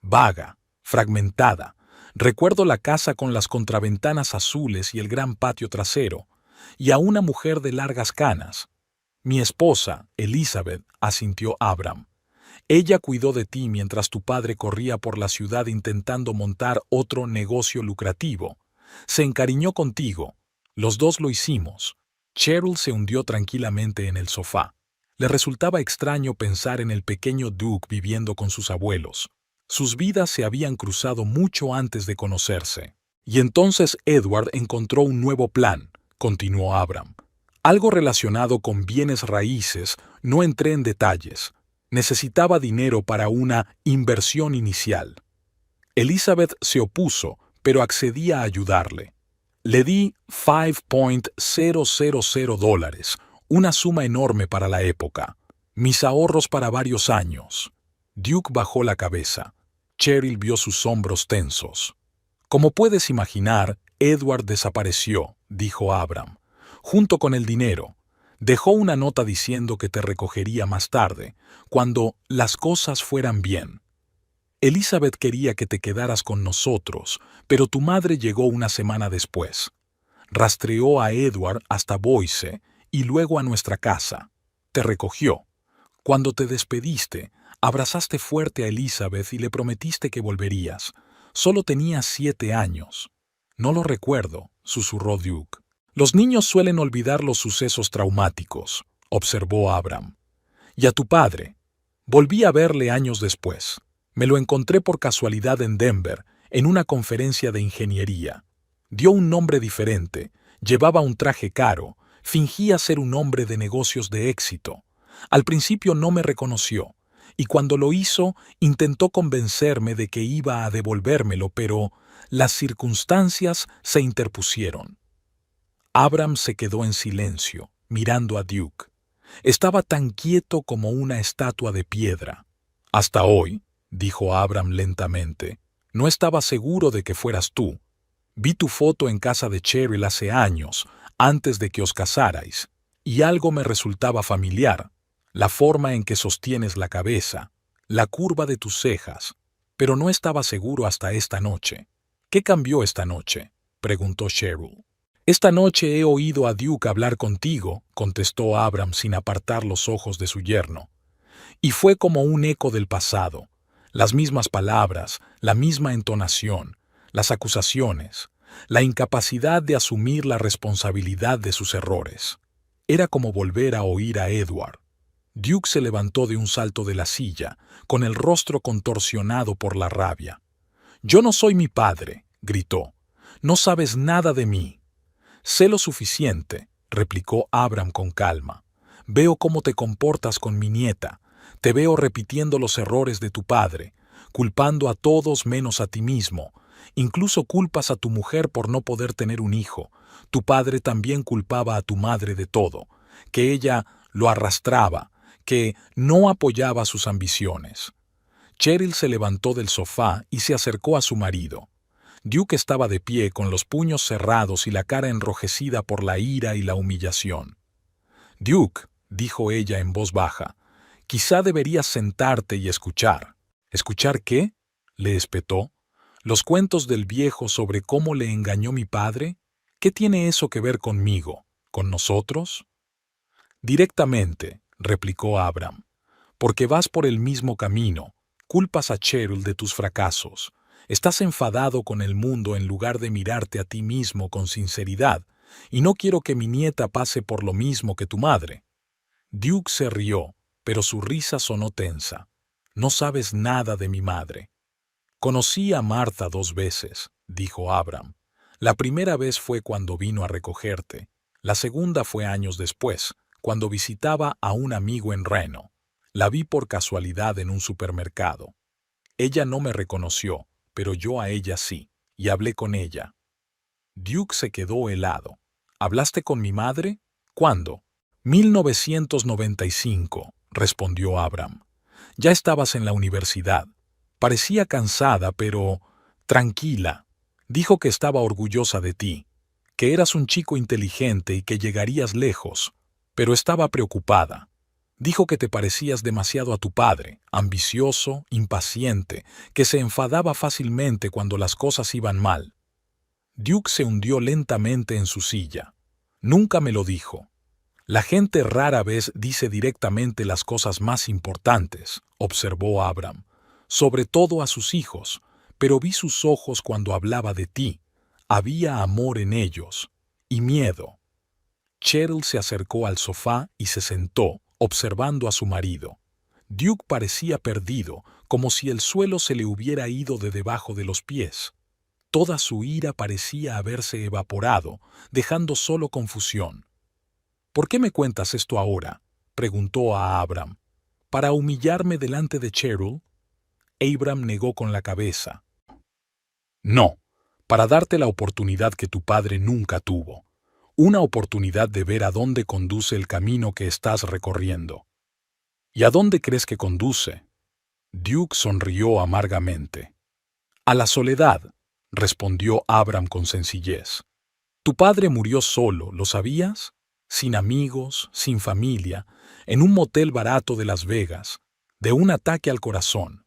Speaker 1: Vaga, fragmentada. Recuerdo la casa con las contraventanas azules y el gran patio trasero, y a una mujer de largas canas. Mi esposa, Elizabeth, asintió Abram. Ella cuidó de ti mientras tu padre corría por la ciudad intentando montar otro negocio lucrativo. Se encariñó contigo. Los dos lo hicimos. Cheryl se hundió tranquilamente en el sofá. Le resultaba extraño pensar en el pequeño Duke viviendo con sus abuelos. Sus vidas se habían cruzado mucho antes de conocerse. Y entonces Edward encontró un nuevo plan, continuó Abram. Algo relacionado con bienes raíces, no entré en detalles. Necesitaba dinero para una inversión inicial. Elizabeth se opuso, pero accedí a ayudarle. Le di $5,000, una suma enorme para la época. Mis ahorros para varios años. Duke bajó la cabeza. Cheryl vio sus hombros tensos. Como puedes imaginar, Edward desapareció, dijo Abram, junto con el dinero. Dejó una nota diciendo que te recogería más tarde, cuando las cosas fueran bien. Elizabeth quería que te quedaras con nosotros, pero tu madre llegó una semana después. Rastreó a Edward hasta Boise y luego a nuestra casa. Te recogió. Cuando te despediste, abrazaste fuerte a Elizabeth y le prometiste que volverías. Solo tenías 7 años. No lo recuerdo, susurró Duke. Los niños suelen olvidar los sucesos traumáticos, observó Abram. Y a tu padre. Volví a verle años después. Me lo encontré por casualidad en Denver, en una conferencia de ingeniería. Dio un nombre diferente, llevaba un traje caro, fingía ser un hombre de negocios de éxito. Al principio no me reconoció, y cuando lo hizo, intentó convencerme de que iba a devolvérmelo, pero las circunstancias se interpusieron. Abram se quedó en silencio, mirando a Duke. Estaba tan quieto como una estatua de piedra. Hasta hoy, dijo Abram lentamente, no estaba seguro de que fueras tú. Vi tu foto en casa de Cheryl hace años, antes de que os casarais, y algo me resultaba familiar. La forma en que sostienes la cabeza, la curva de tus cejas, pero no estaba seguro hasta esta noche. ¿Qué cambió esta noche?, preguntó Cheryl. Esta noche he oído a Duke hablar contigo, contestó Abram sin apartar los ojos de su yerno. Y fue como un eco del pasado. Las mismas palabras, la misma entonación, las acusaciones, la incapacidad de asumir la responsabilidad de sus errores. Era como volver a oír a Edward. Duke se levantó de un salto de la silla, con el rostro contorsionado por la rabia. «Yo no soy mi padre», gritó. «No sabes nada de mí». «Sé lo suficiente», replicó Abram con calma. «Veo cómo te comportas con mi nieta. Te veo repitiendo los errores de tu padre, culpando a todos menos a ti mismo. Incluso culpas a tu mujer por no poder tener un hijo. Tu padre también culpaba a tu madre de todo, que ella lo arrastraba, que no apoyaba sus ambiciones». Cheryl se levantó del sofá y se acercó a su marido. Duke estaba de pie con los puños cerrados y la cara enrojecida por la ira y la humillación. «Duke», dijo ella en voz baja, «quizá deberías sentarte y escuchar». «¿Escuchar qué?», le espetó. «¿Los cuentos del viejo sobre cómo le engañó mi padre? ¿Qué tiene eso que ver conmigo? ¿Con nosotros?» «Directamente», replicó Abram, «porque vas por el mismo camino. Culpas a Cheryl de tus fracasos. Estás enfadado con el mundo en lugar de mirarte a ti mismo con sinceridad, y no quiero que mi nieta pase por lo mismo que tu madre». Duke se rió, pero su risa sonó tensa. «No sabes nada de mi madre». «Conocí a Martha 2 veces», dijo Abram. «La primera vez fue cuando vino a recogerte. La segunda fue años después, cuando visitaba a un amigo en Reno. La vi por casualidad en un supermercado. Ella no me reconoció, pero yo a ella sí, y hablé con ella». Duke se quedó helado. «¿Hablaste con mi madre? ¿Cuándo?» «1995», respondió Abram. «Ya estabas en la universidad. Parecía cansada, pero tranquila. Dijo que estaba orgullosa de ti, que eras un chico inteligente y que llegarías lejos, pero estaba preocupada. Dijo que te parecías demasiado a tu padre, ambicioso, impaciente, que se enfadaba fácilmente cuando las cosas iban mal. Duke se hundió lentamente en su silla. Nunca me lo dijo. La gente rara vez dice directamente las cosas más importantes, observó Abram, sobre todo a sus hijos, pero vi sus ojos cuando hablaba de ti. Había amor en ellos y miedo. Cheryl se acercó al sofá y se sentó, observando a su marido. Duke parecía perdido, como si el suelo se le hubiera ido de debajo de los pies. Toda su ira parecía haberse evaporado, dejando solo confusión. ¿Por qué me cuentas esto ahora?, preguntó a Abram. ¿Para humillarme delante de Cheryl? Abram negó con la cabeza. No, para darte la oportunidad que tu padre nunca tuvo. Una oportunidad de ver a dónde conduce el camino que estás recorriendo. ¿Y a dónde crees que conduce? Duke sonrió amargamente. A la soledad, respondió Abram con sencillez. Tu padre murió solo, ¿lo sabías? Sin amigos, sin familia, en un motel barato de Las Vegas, de un ataque al corazón.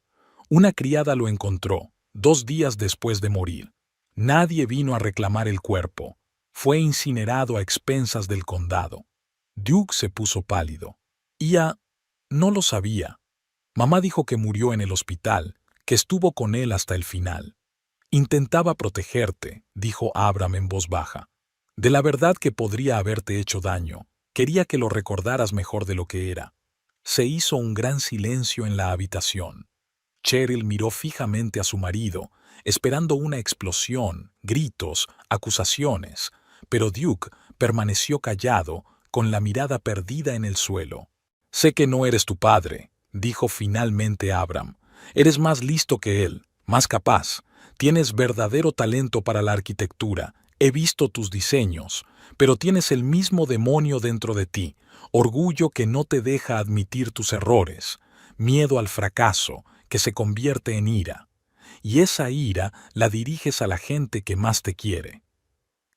Speaker 1: Una criada lo encontró, 2 días después de morir. Nadie vino a reclamar el cuerpo. Fue incinerado a expensas del condado. Duke se puso pálido. No lo sabía. Mamá dijo que murió en el hospital, que estuvo con él hasta el final. Intentaba protegerte, dijo Abram en voz baja. De la verdad que podría haberte hecho daño. Quería que lo recordaras mejor de lo que era. Se hizo un gran silencio en la habitación. Cheryl miró fijamente a su marido, esperando una explosión, gritos, acusaciones, pero Duke permaneció callado, con la mirada perdida en el suelo. Sé que no eres tu padre, dijo finalmente Abram. Eres más listo que él, más capaz. Tienes verdadero talento para la arquitectura. He visto tus diseños, pero tienes el mismo demonio dentro de ti, orgullo que no te deja admitir tus errores, miedo al fracaso, que se convierte en ira. Y esa ira la diriges a la gente que más te quiere.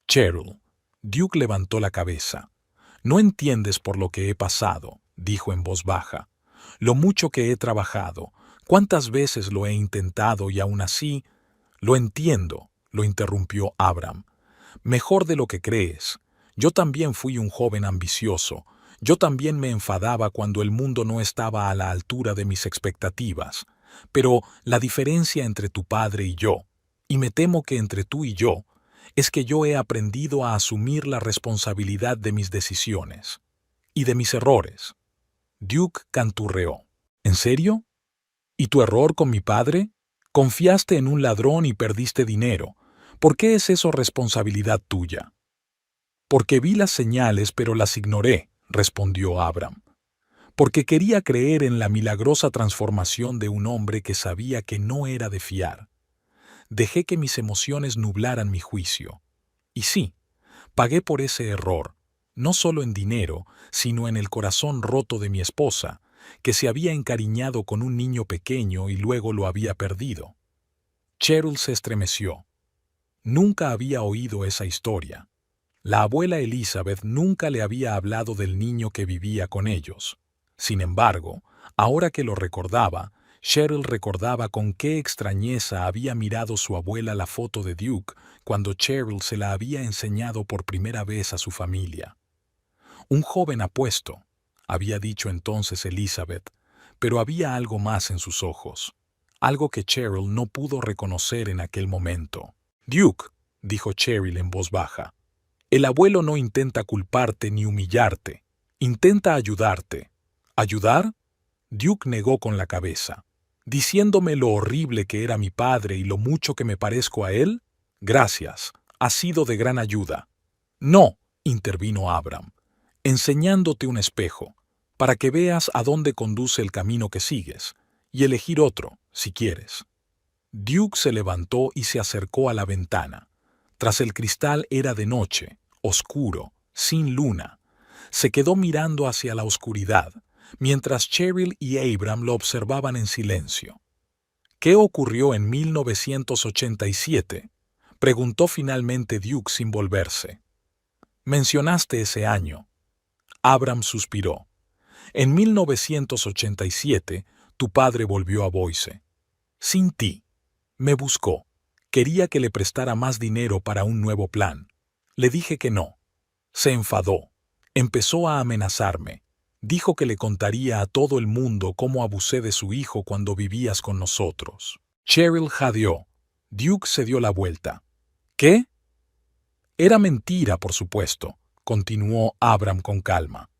Speaker 1: Cheryl, Duke levantó la cabeza. No entiendes por lo que he pasado, dijo en voz baja. Lo mucho que he trabajado, cuántas veces lo he intentado y aún así... Lo entiendo, lo interrumpió Abram. Mejor de lo que crees. Yo también fui un joven ambicioso. Yo también me enfadaba cuando el mundo no estaba a la altura de mis expectativas. Pero la diferencia entre tu padre y yo, y me temo que entre tú y yo, es que yo he aprendido a asumir la responsabilidad de mis decisiones y de mis errores. Duke canturreó. ¿En serio? ¿Y tu error con mi padre? Confiaste en un ladrón y perdiste dinero. ¿Por qué es eso responsabilidad tuya? Porque vi las señales pero las ignoré, respondió Abram. Porque quería creer en la milagrosa transformación de un hombre que sabía que no era de fiar. Dejé que mis emociones nublaran mi juicio. Y sí, pagué por ese error, no solo en dinero, sino en el corazón roto de mi esposa, que se había encariñado con un niño pequeño y luego lo había perdido. Cheryl se estremeció. Nunca había oído esa historia. La abuela Elizabeth nunca le había hablado del niño que vivía con ellos. Sin embargo, ahora que lo recordaba, Cheryl recordaba con qué extrañeza había mirado su abuela la foto de Duke cuando Cheryl se la había enseñado por primera vez a su familia. Un joven apuesto, había dicho entonces Elizabeth, pero había algo más en sus ojos, algo que Cheryl no pudo reconocer en aquel momento. Duke, dijo Cheryl en voz baja, el abuelo no intenta culparte ni humillarte, intenta ayudarte. ¿Ayudar? Duke negó con la cabeza. ¿Diciéndome lo horrible que era mi padre y lo mucho que me parezco a él? Gracias, ha sido de gran ayuda. No, intervino Abram, enseñándote un espejo, para que veas a dónde conduce el camino que sigues, y elegir otro, si quieres. Duke se levantó y se acercó a la ventana. Tras el cristal era de noche, oscuro, sin luna. Se quedó mirando hacia la oscuridad, mientras Cheryl y Abram lo observaban en silencio. ¿Qué ocurrió en 1987? Preguntó finalmente Duke sin volverse. Mencionaste ese año. Abram suspiró. En 1987, tu padre volvió a Boise. Sin ti. Me buscó. Quería que le prestara más dinero para un nuevo plan. Le dije que no. Se enfadó. Empezó a amenazarme. Dijo que le contaría a todo el mundo cómo abusé de su hijo cuando vivías con nosotros. Cheryl jadeó. Duke se dio la vuelta. ¿Qué? Era mentira, por supuesto, continuó Abram con calma.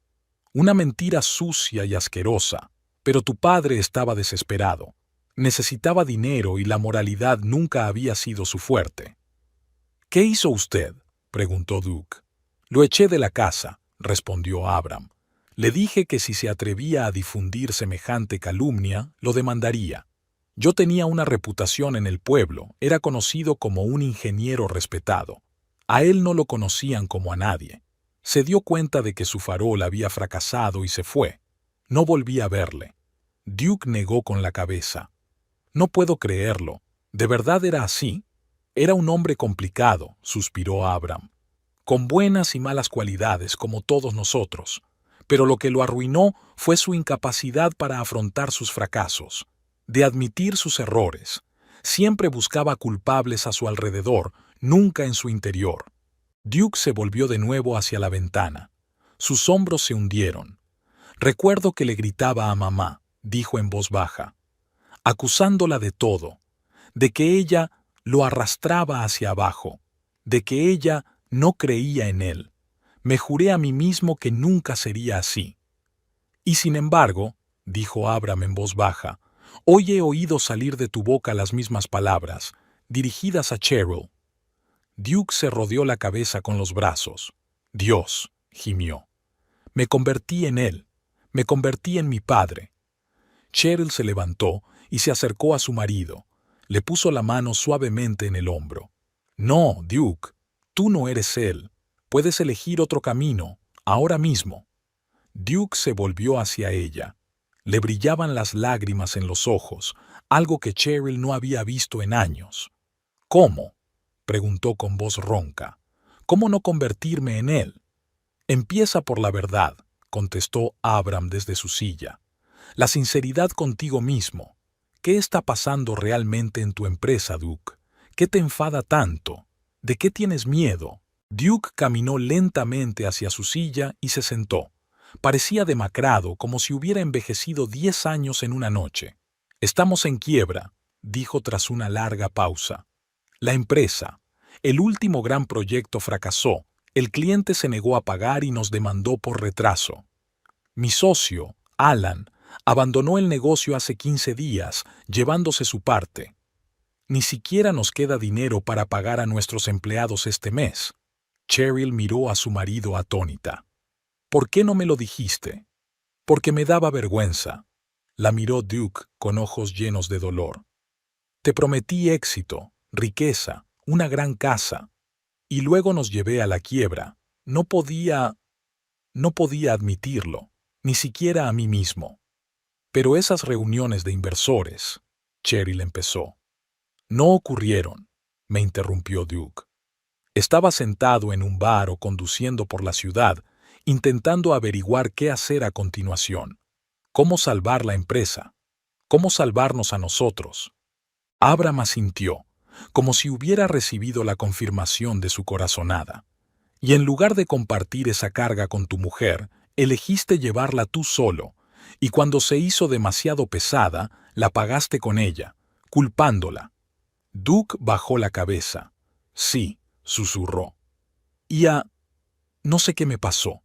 Speaker 1: Una mentira sucia y asquerosa, pero tu padre estaba desesperado. Necesitaba dinero y la moralidad nunca había sido su fuerte. ¿Qué hizo usted?, preguntó Duke. Lo eché de la casa, respondió Abram. Le dije que si se atrevía a difundir semejante calumnia, lo demandaría. Yo tenía una reputación en el pueblo, era conocido como un ingeniero respetado. A él no lo conocían como a nadie. Se dio cuenta de que su farol había fracasado y se fue. No volví a verle. Duke negó con la cabeza. No puedo creerlo. ¿De verdad era así? Era un hombre complicado, suspiró Abram. Con buenas y malas cualidades, como todos nosotros. Pero lo que lo arruinó fue su incapacidad para afrontar sus fracasos, de admitir sus errores. Siempre buscaba culpables a su alrededor, nunca en su interior. Duke se volvió de nuevo hacia la ventana. Sus hombros se hundieron. Recuerdo que le gritaba a mamá, dijo en voz baja, acusándola de todo, de que ella lo arrastraba hacia abajo, de que ella no creía en él. Me juré a mí mismo que nunca sería así. Y sin embargo, dijo Abram en voz baja, hoy he oído salir de tu boca las mismas palabras, dirigidas a Cheryl. Duke se rodeó la cabeza con los brazos. Dios, gimió. Me convertí en él. Me convertí en mi padre. Cheryl se levantó y se acercó a su marido. Le puso la mano suavemente en el hombro. No, Duke, tú no eres él. Puedes elegir otro camino, ahora mismo. Duke se volvió hacia ella. Le brillaban las lágrimas en los ojos, algo que Cheryl no había visto en años. ¿Cómo?, preguntó con voz ronca. ¿Cómo no convertirme en él? Empieza por la verdad, contestó Abram desde su silla. La sinceridad contigo mismo. ¿Qué está pasando realmente en tu empresa, Duke? ¿Qué te enfada tanto? ¿De qué tienes miedo? Duke caminó lentamente hacia su silla y se sentó. Parecía demacrado, como si hubiera envejecido 10 años en una noche. Estamos en quiebra, dijo tras una larga pausa. La empresa, el último gran proyecto fracasó. El cliente se negó a pagar y nos demandó por retraso. Mi socio, Alan, abandonó el negocio hace 15 días, llevándose su parte. Ni siquiera nos queda dinero para pagar a nuestros empleados este mes. Cheryl miró a su marido atónita. ¿Por qué no me lo dijiste? Porque me daba vergüenza. La miró Duke con ojos llenos de dolor. Te prometí éxito, riqueza, una gran casa. Y luego nos llevé a la quiebra. No podía admitirlo, ni siquiera a mí mismo. Pero esas reuniones de inversores, Cheryl empezó. No ocurrieron, me interrumpió Duke. Estaba sentado en un bar o conduciendo por la ciudad, intentando averiguar qué hacer a continuación. Cómo salvar la empresa. Cómo salvarnos a nosotros. Abram asintió, como si hubiera recibido la confirmación de su corazonada. Y en lugar de compartir esa carga con tu mujer, elegiste llevarla tú solo, y cuando se hizo demasiado pesada, la pagaste con ella, culpándola. Duke bajó la cabeza. Sí, susurró. No sé qué me pasó.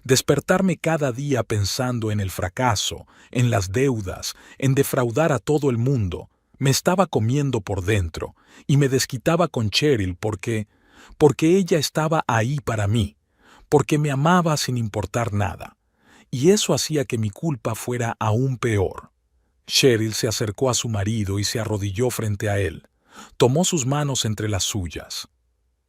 Speaker 1: Despertarme cada día pensando en el fracaso, en las deudas, en defraudar a todo el mundo. Me estaba comiendo por dentro, y me desquitaba con Cheryl porque ella estaba ahí para mí, porque me amaba sin importar nada. Y eso hacía que mi culpa fuera aún peor. Cheryl se acercó a su marido y se arrodilló frente a él. Tomó sus manos entre las suyas.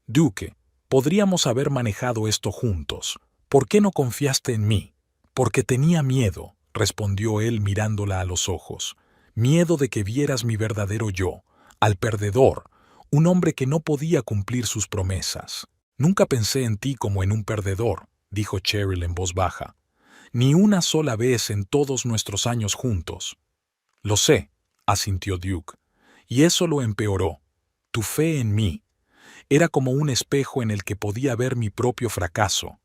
Speaker 1: Duke, podríamos haber manejado esto juntos. ¿Por qué no confiaste en mí? Porque tenía miedo, respondió él mirándola a los ojos. Miedo de que vieras mi verdadero yo, al perdedor, un hombre que no podía cumplir sus promesas. Nunca pensé en ti como en un perdedor, dijo Cheryl en voz baja. Ni una sola vez en todos nuestros años juntos. Lo sé, asintió Duke, y eso lo empeoró. Tu fe en mí era como un espejo en el que podía ver mi propio fracaso.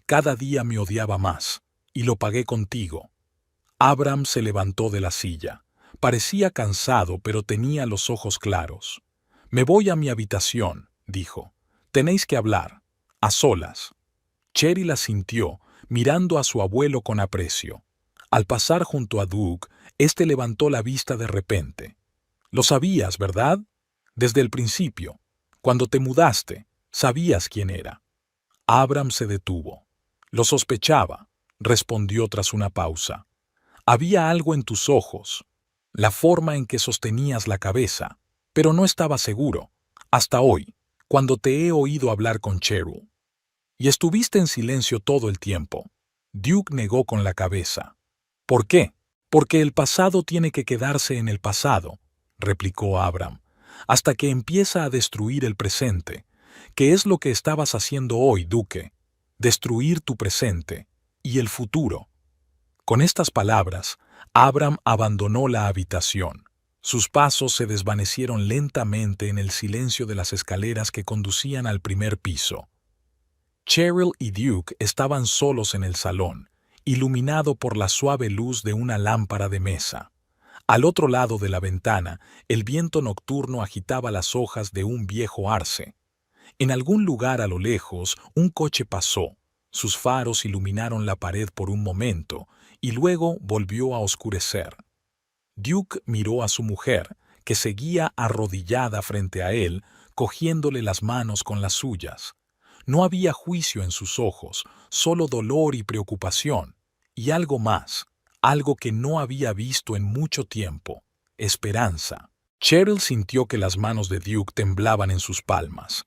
Speaker 1: Cada día me odiaba más, y lo pagué contigo. Abram se levantó de la silla. Parecía cansado, pero tenía los ojos claros. Me voy a mi habitación, dijo. Tenéis que hablar, a solas. Cheryl asintió, mirando a su abuelo con aprecio. Al pasar junto a Duke, éste levantó la vista de repente. Lo sabías, ¿verdad? Desde el principio. Cuando te mudaste, sabías quién era. Abram se detuvo. Lo sospechaba, respondió tras una pausa. Había algo en tus ojos, la forma en que sostenías la cabeza, pero no estaba seguro, hasta hoy, cuando te he oído hablar con Cheryl. Y estuviste en silencio todo el tiempo. Duke negó con la cabeza. ¿Por qué? Porque el pasado tiene que quedarse en el pasado, replicó Abram, hasta que empieza a destruir el presente, que es lo que estabas haciendo hoy, Duque, destruir tu presente y el futuro. Con estas palabras, Abram abandonó la habitación. Sus pasos se desvanecieron lentamente en el silencio de las escaleras que conducían al primer piso. Cheryl y Duke estaban solos en el salón, iluminado por la suave luz de una lámpara de mesa. Al otro lado de la ventana, el viento nocturno agitaba las hojas de un viejo arce. En algún lugar a lo lejos, un coche pasó. Sus faros iluminaron la pared por un momento, y luego volvió a oscurecer. Duke miró a su mujer, que seguía arrodillada frente a él, cogiéndole las manos con las suyas. No había juicio en sus ojos, solo dolor y preocupación, y algo más, algo que no había visto en mucho tiempo, esperanza. Cheryl sintió que las manos de Duke temblaban en sus palmas.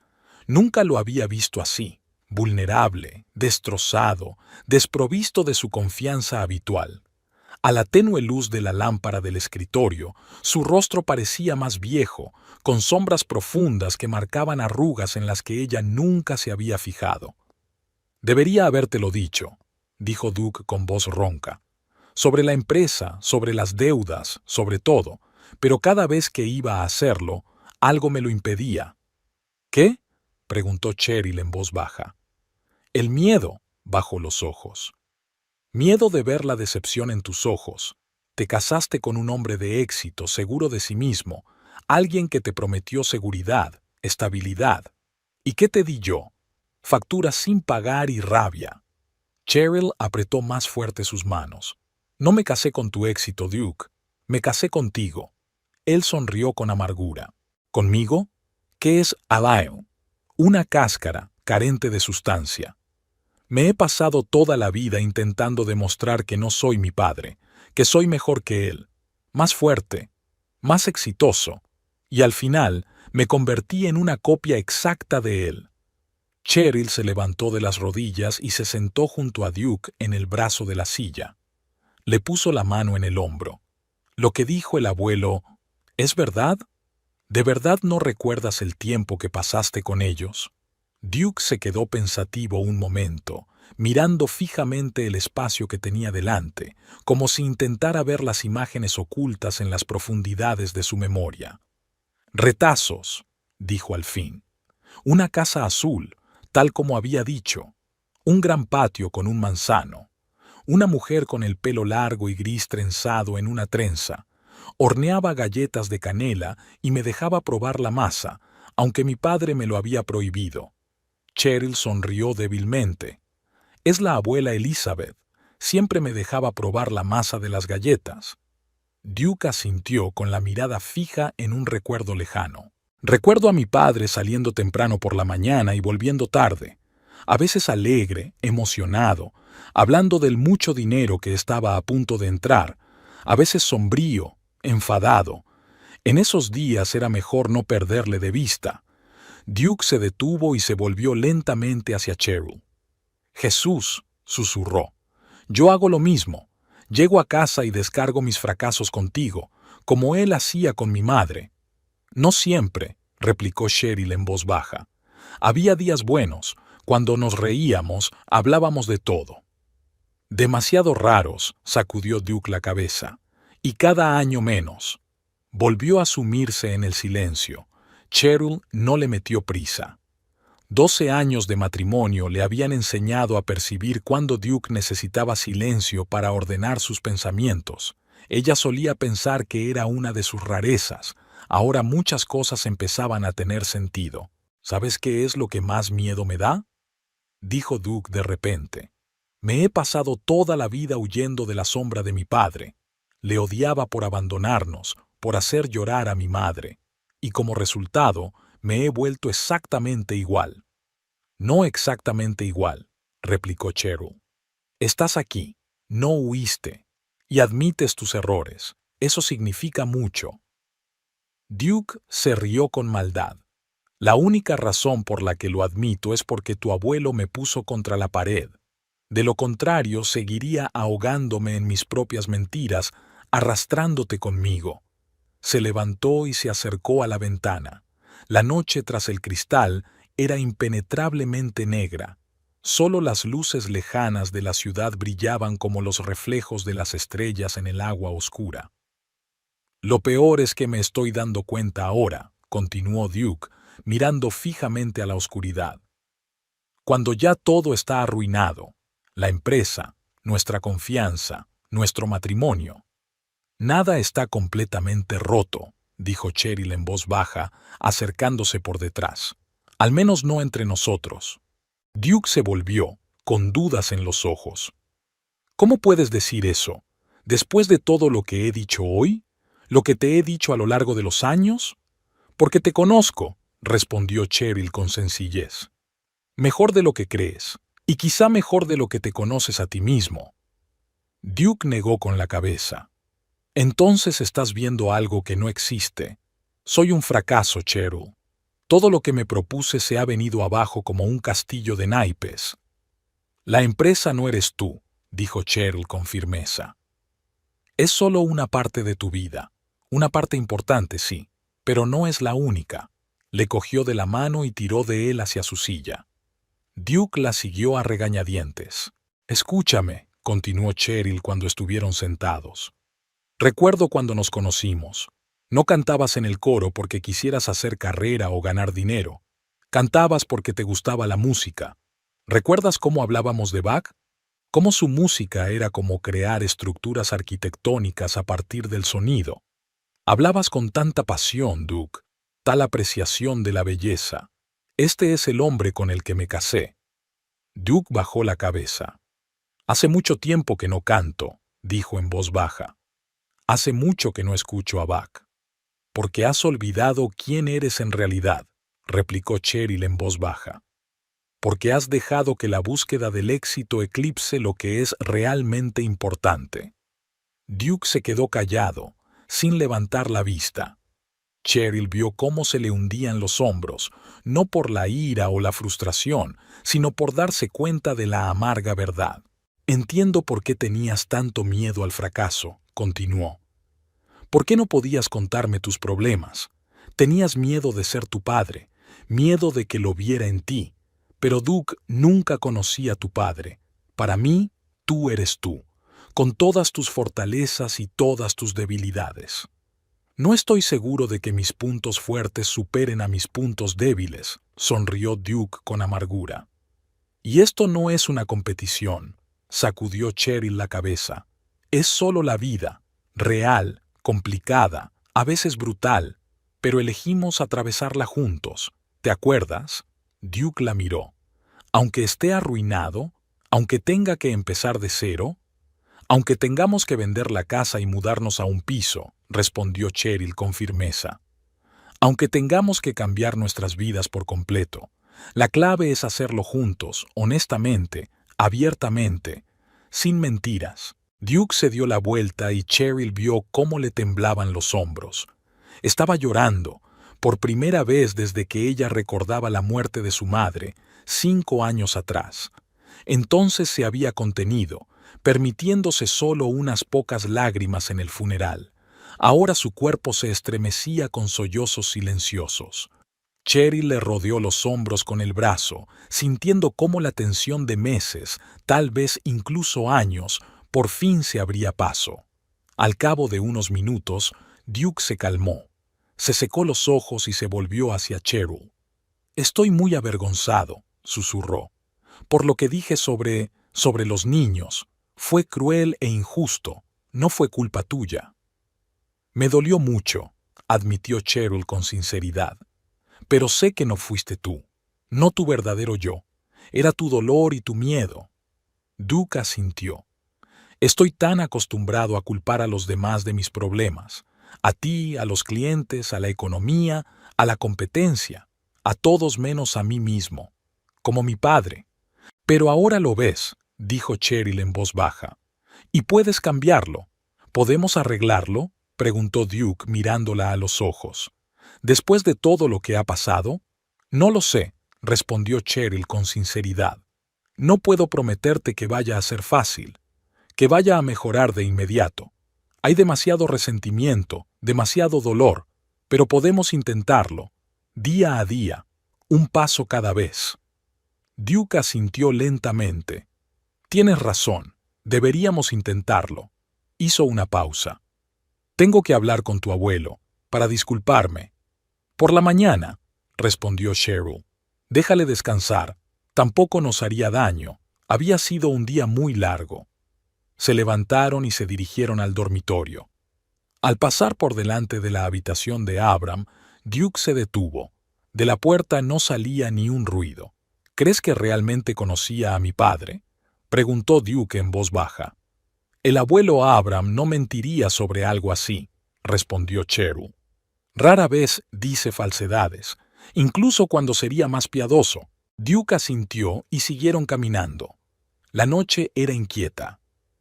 Speaker 1: Nunca lo había visto así, vulnerable, destrozado, desprovisto de su confianza habitual. A la tenue luz de la lámpara del escritorio, su rostro parecía más viejo, con sombras profundas que marcaban arrugas en las que ella nunca se había fijado. «Debería habértelo dicho», dijo Duke con voz ronca. «Sobre la empresa, sobre las deudas, sobre todo, pero cada vez que iba a hacerlo, algo me lo impedía». «¿Qué?», preguntó Cheryl en voz baja. «El miedo», bajó los ojos. «Miedo de ver la decepción en tus ojos. Te casaste con un hombre de éxito, seguro de sí mismo, alguien que te prometió seguridad, estabilidad. ¿Y qué te di yo? Facturas sin pagar y rabia». Cheryl apretó más fuerte sus manos. «No me casé con tu éxito, Duke. Me casé contigo». Él sonrió con amargura. «¿Conmigo? ¿Qué es Alain? Una cáscara carente de sustancia. Me he pasado toda la vida intentando demostrar que no soy mi padre, que soy mejor que él, más fuerte, más exitoso, y al final me convertí en una copia exacta de él». Cheryl se levantó de las rodillas y se sentó junto a Duke en el brazo de la silla. Le puso la mano en el hombro. Lo que dijo el abuelo, ¿es verdad? ¿De verdad no recuerdas el tiempo que pasaste con ellos? Duke se quedó pensativo un momento, mirando fijamente el espacio que tenía delante, como si intentara ver las imágenes ocultas en las profundidades de su memoria. «Retazos», dijo al fin. «Una casa azul, tal como había dicho. Un gran patio con un manzano. Una mujer con el pelo largo y gris trenzado en una trenza. Horneaba galletas de canela y me dejaba probar la masa, aunque mi padre me lo había prohibido». Cheryl sonrió débilmente. «Es la abuela Elizabeth. Siempre me dejaba probar la masa de las galletas». Duke asintió con la mirada fija en un recuerdo lejano. «Recuerdo a mi padre saliendo temprano por la mañana y volviendo tarde, a veces alegre, emocionado, hablando del mucho dinero que estaba a punto de entrar, a veces sombrío, enfadado. En esos días era mejor no perderle de vista». Duke se detuvo y se volvió lentamente hacia Cheryl. «Jesús», susurró, «yo hago lo mismo. Llego a casa y descargo mis fracasos contigo, como él hacía con mi madre». «No siempre», replicó Cheryl en voz baja. «Había días buenos, cuando nos reíamos, hablábamos de todo». Demasiado raros, sacudió Duke la cabeza. Y cada año menos. Volvió a sumirse en el silencio. Cheryl no le metió prisa. 12 años de matrimonio le habían enseñado a percibir cuándo Duke necesitaba silencio para ordenar sus pensamientos. Ella solía pensar que era una de sus rarezas. Ahora muchas cosas empezaban a tener sentido. ¿Sabes qué es lo que más miedo me da?, dijo Duke de repente. Me he pasado toda la vida huyendo de la sombra de mi padre. Le odiaba por abandonarnos, por hacer llorar a mi madre. Y como resultado, me he vuelto exactamente igual. No exactamente igual, replicó Cheryl. Estás aquí, no huiste, y admites tus errores. Eso significa mucho. Duke se rió con maldad. La única razón por la que lo admito es porque tu abuelo me puso contra la pared. De lo contrario, seguiría ahogándome en mis propias mentiras, arrastrándote conmigo. Se levantó y se acercó a la ventana. La noche tras el cristal era impenetrablemente negra. Solo las luces lejanas de la ciudad brillaban como los reflejos de las estrellas en el agua oscura. Lo peor es que me estoy dando cuenta ahora, continuó Duke, mirando fijamente a la oscuridad. Cuando ya todo está arruinado, la empresa, nuestra confianza, nuestro matrimonio. Nada está completamente roto, dijo Cheryl en voz baja, acercándose por detrás. Al menos no entre nosotros. Duke se volvió, con dudas en los ojos. ¿Cómo puedes decir eso? ¿Después de todo lo que he dicho hoy? ¿Lo que te he dicho a lo largo de los años? Porque te conozco, respondió Cheryl con sencillez. Mejor de lo que crees, y quizá mejor de lo que te conoces a ti mismo. Duke negó con la cabeza. Entonces estás viendo algo que no existe. Soy un fracaso, Cheryl. Todo lo que me propuse se ha venido abajo como un castillo de naipes. La empresa no eres tú, dijo Cheryl con firmeza. Es solo una parte de tu vida. Una parte importante, sí, pero no es la única. Le cogió de la mano y tiró de él hacia su silla. Duke la siguió a regañadientes. Escúchame, continuó Cheryl cuando estuvieron sentados. Recuerdo cuando nos conocimos. No cantabas en el coro porque quisieras hacer carrera o ganar dinero. Cantabas porque te gustaba la música. ¿Recuerdas cómo hablábamos de Bach? Cómo su música era como crear estructuras arquitectónicas a partir del sonido. Hablabas con tanta pasión, Duke, tal apreciación de la belleza. Este es el hombre con el que me casé. Duke bajó la cabeza. Hace mucho tiempo que no canto, dijo en voz baja. Hace mucho que no escucho a Bach. Porque has olvidado quién eres en realidad, replicó Cheryl en voz baja. Porque has dejado que la búsqueda del éxito eclipse lo que es realmente importante. Duke se quedó callado, sin levantar la vista. Cheryl vio cómo se le hundían los hombros, no por la ira o la frustración, sino por darse cuenta de la amarga verdad. Entiendo por qué tenías tanto miedo al fracaso, continuó. ¿Por qué no podías contarme tus problemas? Tenías miedo de ser tu padre, miedo de que lo viera en ti. Pero Duke nunca conocí a tu padre. Para mí, tú eres tú, con todas tus fortalezas y todas tus debilidades. No estoy seguro de que mis puntos fuertes superen a mis puntos débiles, sonrió Duke con amargura. Y esto no es una competición, sacudió Cheryl la cabeza. Es solo la vida, real, complicada, a veces brutal, pero elegimos atravesarla juntos. ¿Te acuerdas? Duke la miró. Aunque esté arruinado, aunque tenga que empezar de cero, aunque tengamos que vender la casa y mudarnos a un piso, respondió Cheryl con firmeza. Aunque tengamos que cambiar nuestras vidas por completo, la clave es hacerlo juntos, honestamente, abiertamente, sin mentiras. Duke se dio la vuelta y Cheryl vio cómo le temblaban los hombros. Estaba llorando, por primera vez desde que ella recordaba la muerte de su madre, 5 años atrás. Entonces se había contenido, permitiéndose solo unas pocas lágrimas en el funeral. Ahora su cuerpo se estremecía con sollozos silenciosos. Cheryl le rodeó los hombros con el brazo, sintiendo cómo la tensión de meses, tal vez incluso años, por fin se abría paso. Al cabo de unos minutos, Duke se calmó, se secó los ojos y se volvió hacia Cheryl. «Estoy muy avergonzado», susurró, «por lo que dije sobre los niños. Fue cruel e injusto, no fue culpa tuya». «Me dolió mucho», admitió Cheryl con sinceridad. «Pero sé que no fuiste tú, no tu verdadero yo. Era tu dolor y tu miedo». Duke asintió. «Estoy tan acostumbrado a culpar a los demás de mis problemas, a ti, a los clientes, a la economía, a la competencia, a todos menos a mí mismo, como mi padre. Pero ahora lo ves», dijo Cheryl en voz baja. «Y puedes cambiarlo. ¿Podemos arreglarlo?», preguntó Duke mirándola a los ojos. «Después de todo lo que ha pasado?» «No lo sé», respondió Cheryl con sinceridad. «No puedo prometerte que vaya a ser fácil, que vaya a mejorar de inmediato. Hay demasiado resentimiento, demasiado dolor, pero podemos intentarlo, día a día, un paso cada vez». Duke asintió lentamente. «Tienes razón, deberíamos intentarlo». Hizo una pausa. «Tengo que hablar con tu abuelo, para disculparme». «Por la mañana», respondió Cheryl. «Déjale descansar, tampoco nos haría daño. Había sido un día muy largo». Se levantaron y se dirigieron al dormitorio. Al pasar por delante de la habitación de Abram, Duke se detuvo. De la puerta no salía ni un ruido. «¿Crees que realmente conocía a mi padre?», preguntó Duke en voz baja. «El abuelo Abram no mentiría sobre algo así», respondió Cheryl. «Rara vez dice falsedades, incluso cuando sería más piadoso». Duke asintió y siguieron caminando. La noche era inquieta.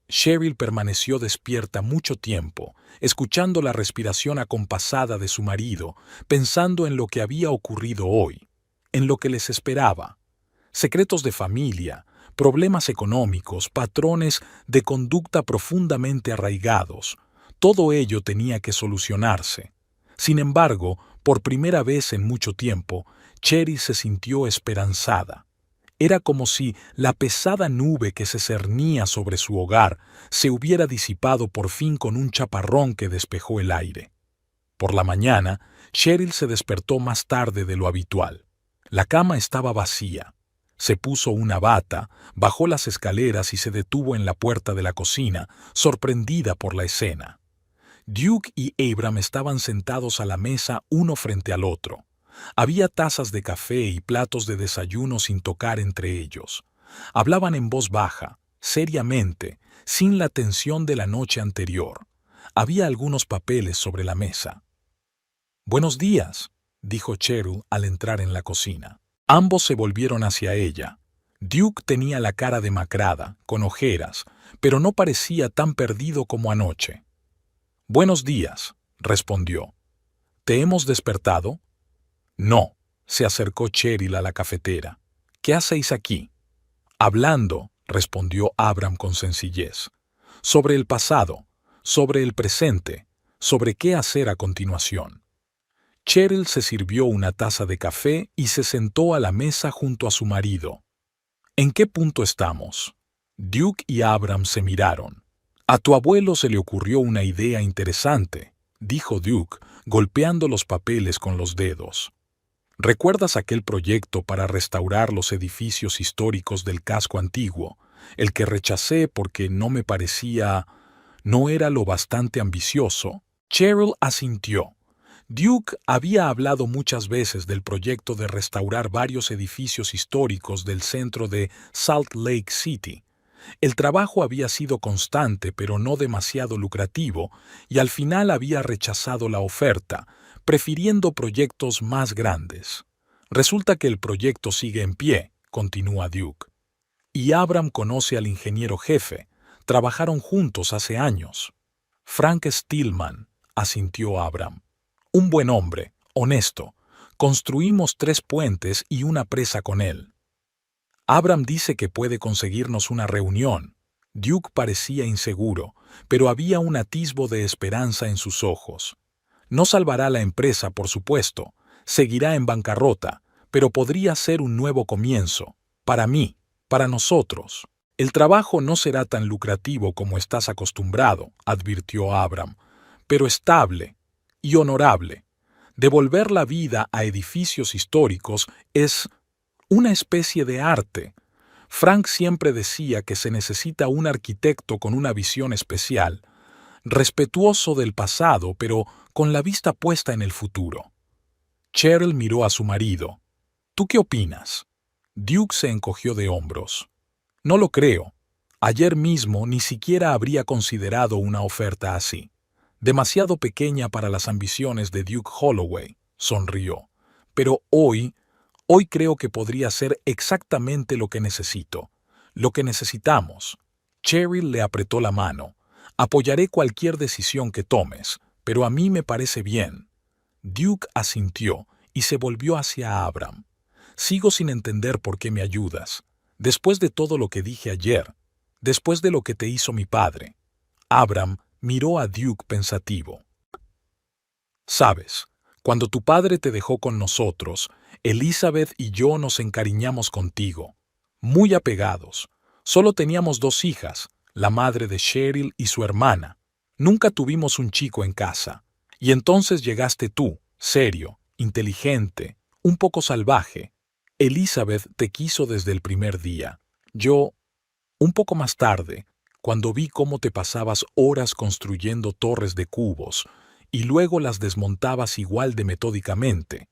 Speaker 1: Cheryl permaneció despierta mucho tiempo, escuchando la respiración acompasada de su marido, pensando en lo que había ocurrido hoy, en lo que les esperaba. Secretos de familia, problemas económicos, patrones de conducta profundamente arraigados. Todo ello tenía que solucionarse. Sin embargo, por primera vez en mucho tiempo, Cheryl se sintió esperanzada. Era como si la pesada nube que se cernía sobre su hogar se hubiera disipado por fin con un chaparrón que despejó el aire. Por la mañana, Cheryl se despertó más tarde de lo habitual. La cama estaba vacía. Se puso una bata, bajó las escaleras y se detuvo en la puerta de la cocina, sorprendida por la escena. Duke y Abram estaban sentados a la mesa uno frente al otro. Había tazas de café y platos de desayuno sin tocar entre ellos. Hablaban en voz baja, seriamente, sin la tensión de la noche anterior. Había algunos papeles sobre la mesa. «Buenos días», dijo Cheryl al entrar en la cocina. Ambos se volvieron hacia ella. Duke tenía la cara demacrada, con ojeras, pero no parecía tan perdido como anoche. «Buenos días», respondió. «¿Te hemos despertado?» «No», se acercó Cheryl a la cafetera. «¿Qué hacéis aquí?» «Hablando», respondió Abram con sencillez. «Sobre el pasado, sobre el presente, sobre qué hacer a continuación». Cheryl se sirvió una taza de café y se sentó a la mesa junto a su marido. «¿En qué punto estamos?» Duke y Abram se miraron. «A tu abuelo se le ocurrió una idea interesante», dijo Duke, golpeando los papeles con los dedos. «¿Recuerdas aquel proyecto para restaurar los edificios históricos del casco antiguo, el que rechacé porque no era lo bastante ambicioso?» Cheryl asintió. Duke había hablado muchas veces del proyecto de restaurar varios edificios históricos del centro de Salt Lake City. El trabajo había sido constante pero no demasiado lucrativo y al final había rechazado la oferta, prefiriendo proyectos más grandes. «Resulta que el proyecto sigue en pie», continúa Duke. «Y Abram conoce al ingeniero jefe. Trabajaron juntos hace años». «Frank Stillman», asintió Abram. «Un buen hombre, honesto. Construimos 3 puentes y una presa con él». «Abram dice que puede conseguirnos una reunión». Duke parecía inseguro, pero había un atisbo de esperanza en sus ojos. «No salvará la empresa, por supuesto. Seguirá en bancarrota, pero podría ser un nuevo comienzo. Para mí, para nosotros. El trabajo no será tan lucrativo como estás acostumbrado, advirtió Abram, pero estable y honorable. Devolver la vida a edificios históricos es una especie de arte. Frank siempre decía que se necesita un arquitecto con una visión especial, respetuoso del pasado, pero con la vista puesta en el futuro. Cheryl miró a su marido. ¿Tú qué opinas? Duke se encogió de hombros. No lo creo. Ayer mismo ni siquiera habría considerado una oferta así. Demasiado pequeña para las ambiciones de Duke Holloway, sonrió. Pero hoy creo que podría ser exactamente lo que necesito. Lo que necesitamos. Cheryl le apretó la mano. Apoyaré cualquier decisión que tomes, pero a mí me parece bien. Duke asintió y se volvió hacia Abram. Sigo sin entender por qué me ayudas. Después de todo lo que dije ayer, después de lo que te hizo mi padre. Abram miró a Duke pensativo. Sabes, cuando tu padre te dejó con nosotros, Elizabeth y yo nos encariñamos contigo. Muy apegados. Solo teníamos 2 hijas, la madre de Cheryl y su hermana. Nunca tuvimos un chico en casa. Y entonces llegaste tú, serio, inteligente, un poco salvaje. Elizabeth te quiso desde el primer día. Yo, un poco más tarde, cuando vi cómo te pasabas horas construyendo torres de cubos y luego las desmontabas igual de metódicamente,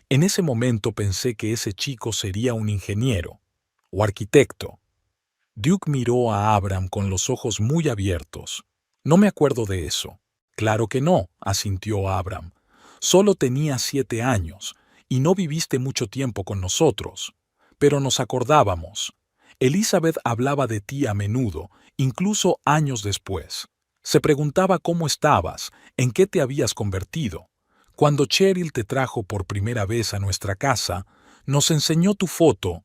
Speaker 1: en ese momento pensé que ese chico sería un ingeniero o arquitecto. Duke miró a Abram con los ojos muy abiertos. No me acuerdo de eso. Claro que no, asintió Abram. Solo tenía 7 años y no viviste mucho tiempo con nosotros. Pero nos acordábamos. Elizabeth hablaba de ti a menudo, incluso años después. Se preguntaba cómo estabas, en qué te habías convertido. Cuando Cheryl te trajo por primera vez a nuestra casa, nos enseñó tu foto.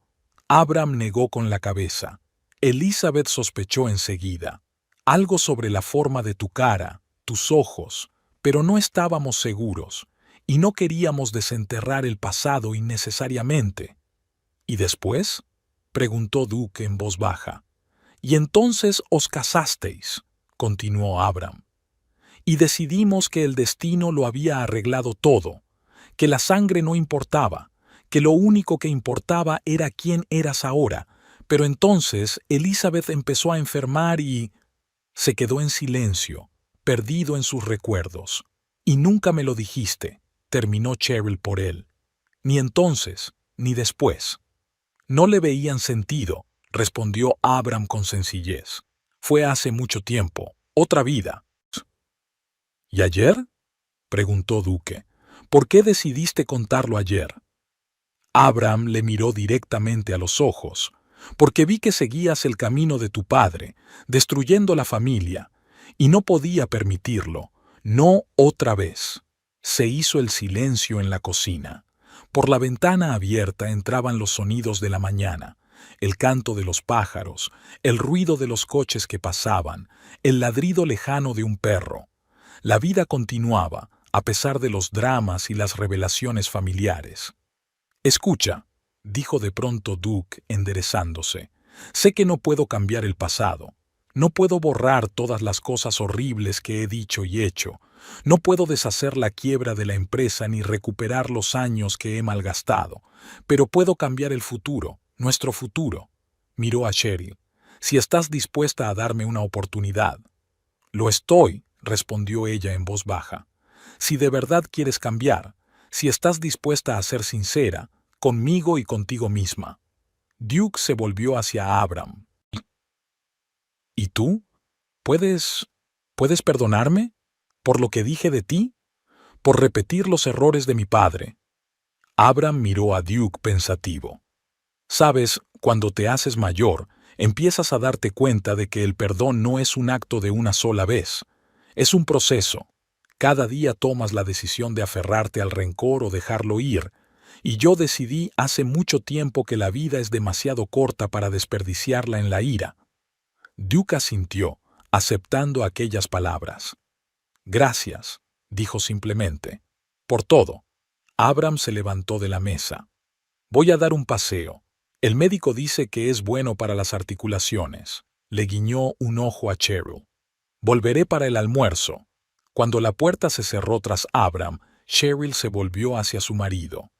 Speaker 1: Abram negó con la cabeza. Elizabeth sospechó enseguida. Algo sobre la forma de tu cara, tus ojos, pero no estábamos seguros, y no queríamos desenterrar el pasado innecesariamente. ¿Y después?, preguntó Duke en voz baja. Y entonces os casasteis, continuó Abram. Y decidimos que el destino lo había arreglado todo, que la sangre no importaba, que lo único que importaba era quién eras ahora. Pero entonces Elizabeth empezó a enfermar y se quedó en silencio, perdido en sus recuerdos. Y nunca me lo dijiste, terminó Cheryl por él. Ni entonces, ni después. No le veían sentido, respondió Abram con sencillez. Fue hace mucho tiempo, otra vida. ¿Y ayer?, preguntó Duke. ¿Por qué decidiste contarlo ayer? Abram le miró directamente a los ojos. Porque vi que seguías el camino de tu padre, destruyendo la familia, y no podía permitirlo, no otra vez. Se hizo el silencio en la cocina. Por la ventana abierta entraban los sonidos de la mañana, el canto de los pájaros, el ruido de los coches que pasaban, el ladrido lejano de un perro. La vida continuaba, a pesar de los dramas y las revelaciones familiares. Escucha, dijo de pronto Duke, enderezándose. Sé que no puedo cambiar el pasado. No puedo borrar todas las cosas horribles que he dicho y hecho. No puedo deshacer la quiebra de la empresa ni recuperar los años que he malgastado. Pero puedo cambiar el futuro, nuestro futuro. Miró a Cheryl. Si estás dispuesta a darme una oportunidad. Lo estoy, respondió ella en voz baja. Si de verdad quieres cambiar, si estás dispuesta a ser sincera, conmigo y contigo misma. Duke se volvió hacia Abram. ¿Y tú? ¿Puedes perdonarme? ¿Por lo que dije de ti? ¿Por repetir los errores de mi padre? Abram miró a Duke pensativo. Sabes, cuando te haces mayor, empiezas a darte cuenta de que el perdón no es un acto de una sola vez. Es un proceso. Cada día tomas la decisión de aferrarte al rencor o dejarlo ir, y yo decidí hace mucho tiempo que la vida es demasiado corta para desperdiciarla en la ira. Duke asintió, aceptando aquellas palabras. Gracias, dijo simplemente. Por todo. Abram se levantó de la mesa. Voy a dar un paseo. El médico dice que es bueno para las articulaciones. Le guiñó un ojo a Cheryl. Volveré para el almuerzo. Cuando la puerta se cerró tras Abram, Cheryl se volvió hacia su marido.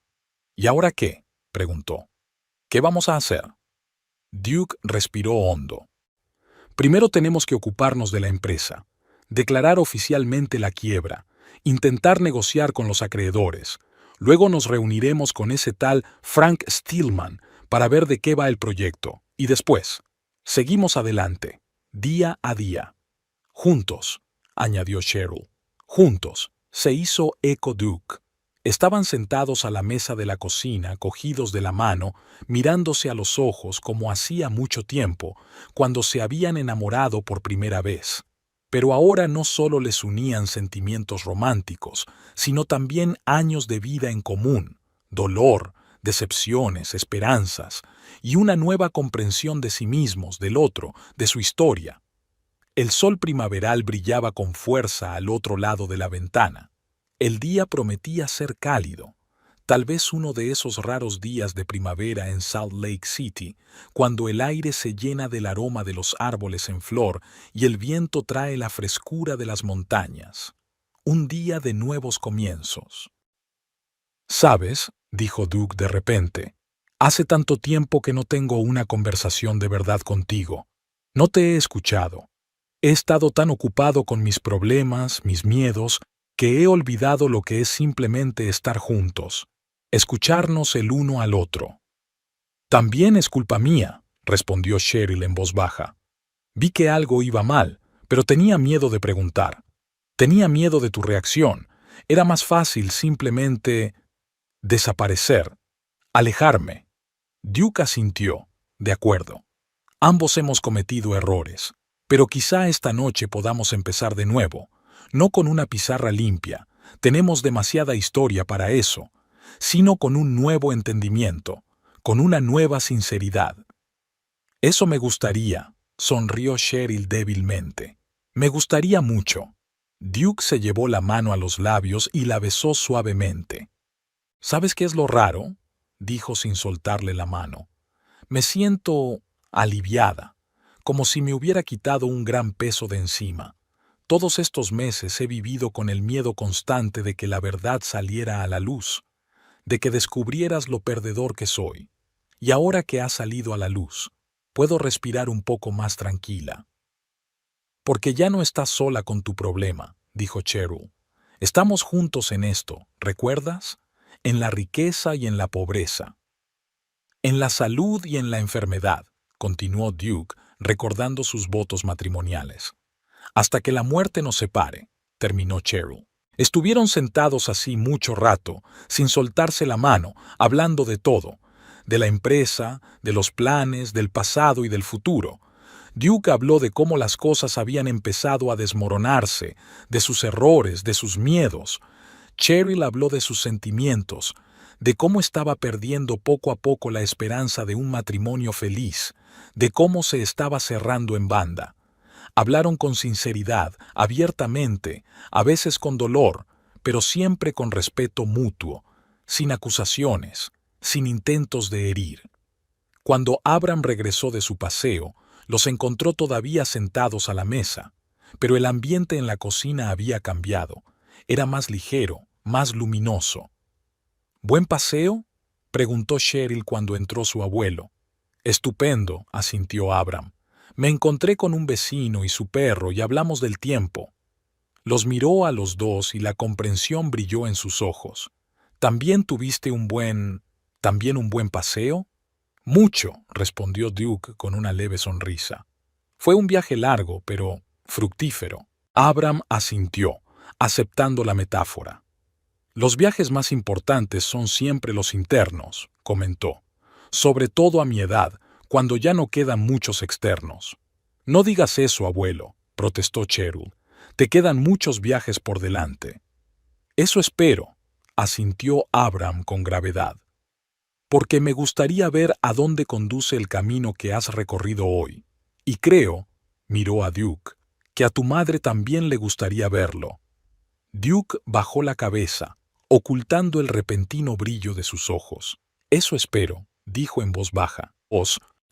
Speaker 1: ¿Y ahora qué?, preguntó. ¿Qué vamos a hacer? Duke respiró hondo. Primero tenemos que ocuparnos de la empresa, declarar oficialmente la quiebra, intentar negociar con los acreedores. Luego nos reuniremos con ese tal Frank Stillman para ver de qué va el proyecto. Y después, seguimos adelante, día a día. Juntos, añadió Cheryl. Juntos, se hizo eco Duke. Estaban sentados a la mesa de la cocina, cogidos de la mano, mirándose a los ojos como hacía mucho tiempo, cuando se habían enamorado por primera vez. Pero ahora no solo les unían sentimientos románticos, sino también años de vida en común, dolor, decepciones, esperanzas, y una nueva comprensión de sí mismos, del otro, de su historia. El sol primaveral brillaba con fuerza al otro lado de la ventana. El día prometía ser cálido, tal vez uno de esos raros días de primavera en Salt Lake City, cuando el aire se llena del aroma de los árboles en flor y el viento trae la frescura de las montañas. Un día de nuevos comienzos. «¿Sabes?», dijo Duke de repente, «hace tanto tiempo que no tengo una conversación de verdad contigo. No te he escuchado. He estado tan ocupado con mis problemas, mis miedos, que he olvidado lo que es simplemente estar juntos, escucharnos el uno al otro». «También es culpa mía», respondió Cheryl en voz baja. «Vi que algo iba mal, pero tenía miedo de preguntar. Tenía miedo de tu reacción. Era más fácil simplemente desaparecer, alejarme». Duke asintió. «De acuerdo. Ambos hemos cometido errores, pero quizá esta noche podamos empezar de nuevo. No con una pizarra limpia, tenemos demasiada historia para eso, sino con un nuevo entendimiento, con una nueva sinceridad». «Eso me gustaría», sonrió Cheryl débilmente. «Me gustaría mucho». Duke se llevó la mano a los labios y la besó suavemente. «¿Sabes qué es lo raro?», dijo sin soltarle la mano. «Me siento aliviada, como si me hubiera quitado un gran peso de encima. Todos estos meses he vivido con el miedo constante de que la verdad saliera a la luz, de que descubrieras lo perdedor que soy. Y ahora que ha salido a la luz, puedo respirar un poco más tranquila». «Porque ya no estás sola con tu problema», dijo Cheryl. «Estamos juntos en esto, ¿recuerdas? En la riqueza y en la pobreza. En la salud y en la enfermedad», continuó Duke, recordando sus votos matrimoniales. «Hasta que la muerte nos separe», terminó Cheryl. Estuvieron sentados así mucho rato, sin soltarse la mano, hablando de todo, de la empresa, de los planes, del pasado y del futuro. Duke habló de cómo las cosas habían empezado a desmoronarse, de sus errores, de sus miedos. Cheryl habló de sus sentimientos, de cómo estaba perdiendo poco a poco la esperanza de un matrimonio feliz, de cómo se estaba cerrando en banda. Hablaron con sinceridad, abiertamente, a veces con dolor, pero siempre con respeto mutuo, sin acusaciones, sin intentos de herir. Cuando Abram regresó de su paseo, los encontró todavía sentados a la mesa, pero el ambiente en la cocina había cambiado. Era más ligero, más luminoso. «¿Buen paseo?», preguntó Cheryl cuando entró su abuelo. «Estupendo», asintió Abram. «Me encontré con un vecino y su perro y hablamos del tiempo». Los miró a los dos y la comprensión brilló en sus ojos. «¿También tuviste un buen paseo?» «Mucho», respondió Duke con una leve sonrisa. «Fue un viaje largo, pero fructífero». Abram asintió, aceptando la metáfora. «Los viajes más importantes son siempre los internos», comentó. «Sobre todo a mi edad, cuando ya no quedan muchos externos». «No digas eso, abuelo», protestó Cheryl. «Te quedan muchos viajes por delante». «Eso espero», asintió Abram con gravedad. «Porque me gustaría ver a dónde conduce el camino que has recorrido hoy. Y creo», miró a Duke, «que a tu madre también le gustaría verlo». Duke bajó la cabeza, ocultando el repentino brillo de sus ojos. «Eso espero», dijo en voz baja.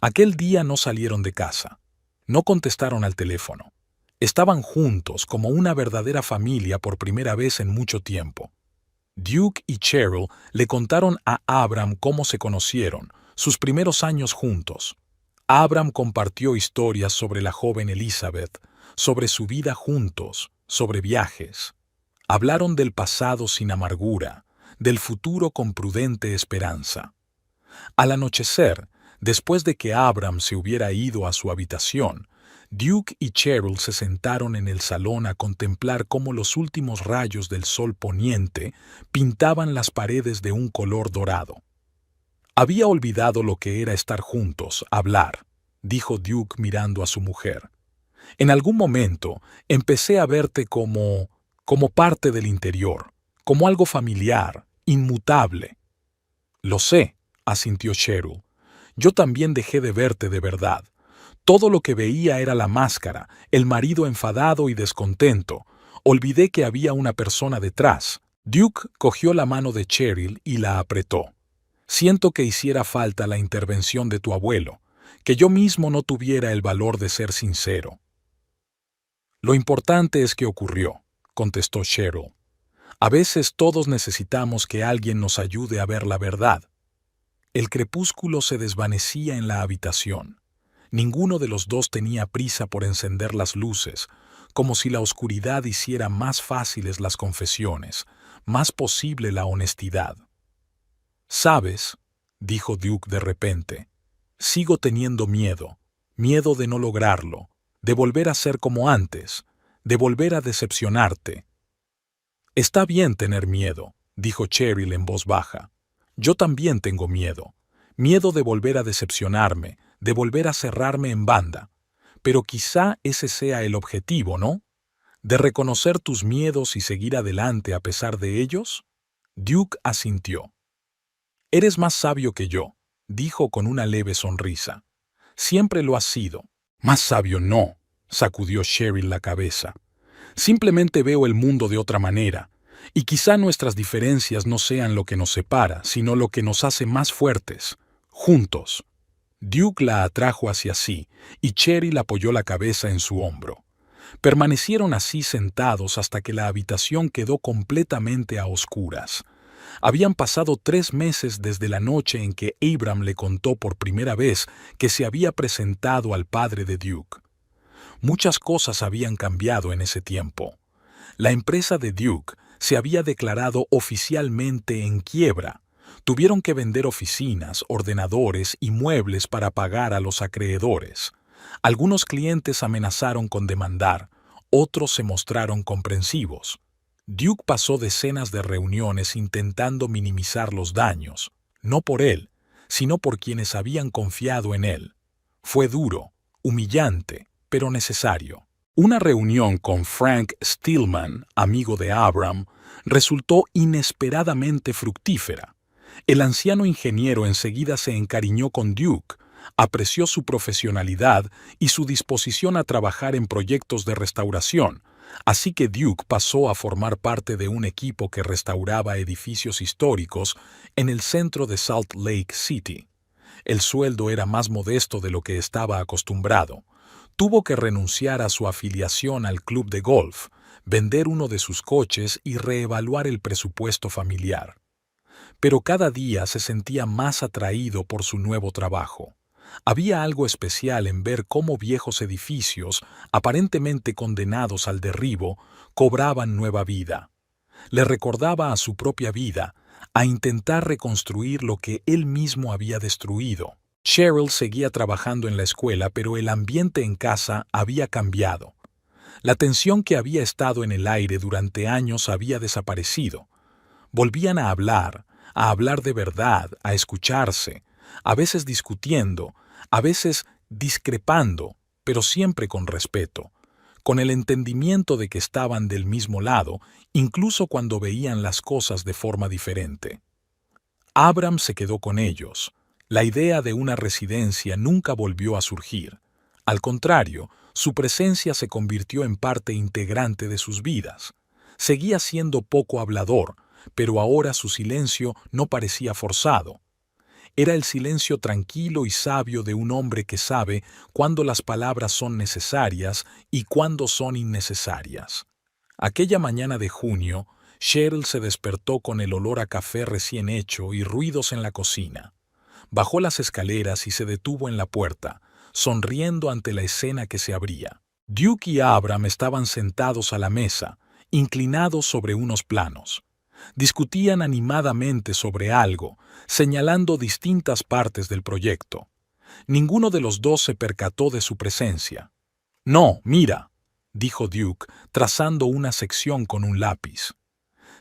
Speaker 1: Aquel día no salieron de casa. No contestaron al teléfono. Estaban juntos como una verdadera familia por primera vez en mucho tiempo. Duke y Cheryl le contaron a Abram cómo se conocieron, sus primeros años juntos. Abram compartió historias sobre la joven Elizabeth, sobre su vida juntos, sobre viajes. Hablaron del pasado sin amargura, del futuro con prudente esperanza. Al anochecer, después de que Abram se hubiera ido a su habitación, Duke y Cheryl se sentaron en el salón a contemplar cómo los últimos rayos del sol poniente pintaban las paredes de un color dorado. «Había olvidado lo que era estar juntos, hablar», dijo Duke mirando a su mujer. «En algún momento empecé a verte como parte del interior, como algo familiar, inmutable». «Lo sé», asintió Cheryl. «Yo también dejé de verte de verdad. Todo lo que veía era la máscara, el marido enfadado y descontento. Olvidé que había una persona detrás». Duke cogió la mano de Cheryl y la apretó. «Siento que hiciera falta la intervención de tu abuelo, que yo mismo no tuviera el valor de ser sincero». «Lo importante es que ocurrió», contestó Cheryl. «A veces todos necesitamos que alguien nos ayude a ver la verdad». El crepúsculo se desvanecía en la habitación. Ninguno de los dos tenía prisa por encender las luces, como si la oscuridad hiciera más fáciles las confesiones, más posible la honestidad. «¿Sabes?», dijo Duke de repente, «sigo teniendo miedo de no lograrlo, de volver a ser como antes, de volver a decepcionarte». «Está bien tener miedo», dijo Cheryl en voz baja. «Yo también tengo miedo de volver a decepcionarme, de volver a cerrarme en banda. Pero quizá ese sea el objetivo, ¿no? ¿De reconocer tus miedos y seguir adelante a pesar de ellos?» Duke asintió. «Eres más sabio que yo», dijo con una leve sonrisa. «Siempre lo has sido». «Más sabio no», sacudió Cheryl la cabeza. «Simplemente veo el mundo de otra manera, y quizá nuestras diferencias no sean lo que nos separa, sino lo que nos hace más fuertes, juntos». Duke la atrajo hacia sí, y Cheryl apoyó la cabeza en su hombro. Permanecieron así sentados hasta que la habitación quedó completamente a oscuras. Habían pasado 3 meses desde la noche en que Abram le contó por primera vez que se había presentado al padre de Duke. Muchas cosas habían cambiado en ese tiempo. La empresa de Duke se había declarado oficialmente en quiebra. Tuvieron que vender oficinas, ordenadores y muebles para pagar a los acreedores. Algunos clientes amenazaron con demandar, otros se mostraron comprensivos. Duke pasó decenas de reuniones intentando minimizar los daños, no por él, sino por quienes habían confiado en él. Fue duro, humillante, pero necesario. Una reunión con Frank Stillman, amigo de Abram, resultó inesperadamente fructífera. El anciano ingeniero enseguida se encariñó con Duke, apreció su profesionalidad y su disposición a trabajar en proyectos de restauración, así que Duke pasó a formar parte de un equipo que restauraba edificios históricos en el centro de Salt Lake City. El sueldo era más modesto de lo que estaba acostumbrado. Tuvo que renunciar a su afiliación al club de golf, vender uno de sus coches y reevaluar el presupuesto familiar. Pero cada día se sentía más atraído por su nuevo trabajo. Había algo especial en ver cómo viejos edificios, aparentemente condenados al derribo, cobraban nueva vida. Le recordaba a su propia vida, a intentar reconstruir lo que él mismo había destruido. Cheryl seguía trabajando en la escuela, pero el ambiente en casa había cambiado. La tensión que había estado en el aire durante años había desaparecido. Volvían a hablar de verdad, a escucharse, a veces discutiendo, a veces discrepando, pero siempre con respeto, con el entendimiento de que estaban del mismo lado, incluso cuando veían las cosas de forma diferente. Abram se quedó con ellos. La idea de una residencia nunca volvió a surgir. Al contrario, su presencia se convirtió en parte integrante de sus vidas. Seguía siendo poco hablador, pero ahora su silencio no parecía forzado. Era el silencio tranquilo y sabio de un hombre que sabe cuándo las palabras son necesarias y cuándo son innecesarias. Aquella mañana de junio, Cheryl se despertó con el olor a café recién hecho y ruidos en la cocina. Bajó las escaleras y se detuvo en la puerta, sonriendo ante la escena que se abría. Duke y Abram estaban sentados a la mesa, inclinados sobre unos planos. Discutían animadamente sobre algo, señalando distintas partes del proyecto. Ninguno de los dos se percató de su presencia. «No, mira», dijo Duke, trazando una sección con un lápiz.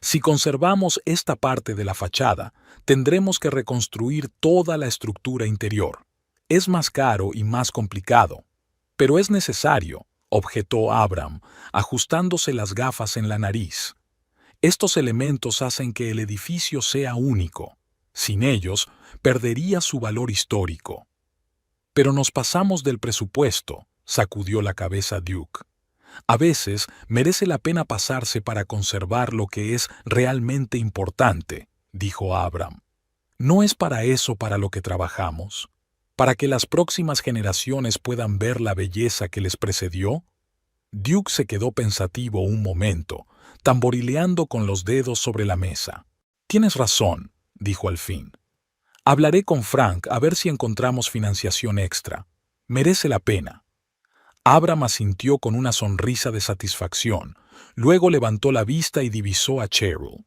Speaker 1: «Si conservamos esta parte de la fachada, tendremos que reconstruir toda la estructura interior. Es más caro y más complicado. Pero es necesario», objetó Abram, ajustándose las gafas en la nariz. «Estos elementos hacen que el edificio sea único. Sin ellos, perdería su valor histórico». «Pero nos pasamos del presupuesto», sacudió la cabeza Duke. «A veces merece la pena pasarse para conservar lo que es realmente importante», dijo Abram. «¿No es para eso para lo que trabajamos? ¿Para que las próximas generaciones puedan ver la belleza que les precedió?» Duke se quedó pensativo un momento, tamborileando con los dedos sobre la mesa. «Tienes razón», dijo al fin. «Hablaré con Frank a ver si encontramos financiación extra. Merece la pena». Abram asintió con una sonrisa de satisfacción. Luego levantó la vista y divisó a Cheryl.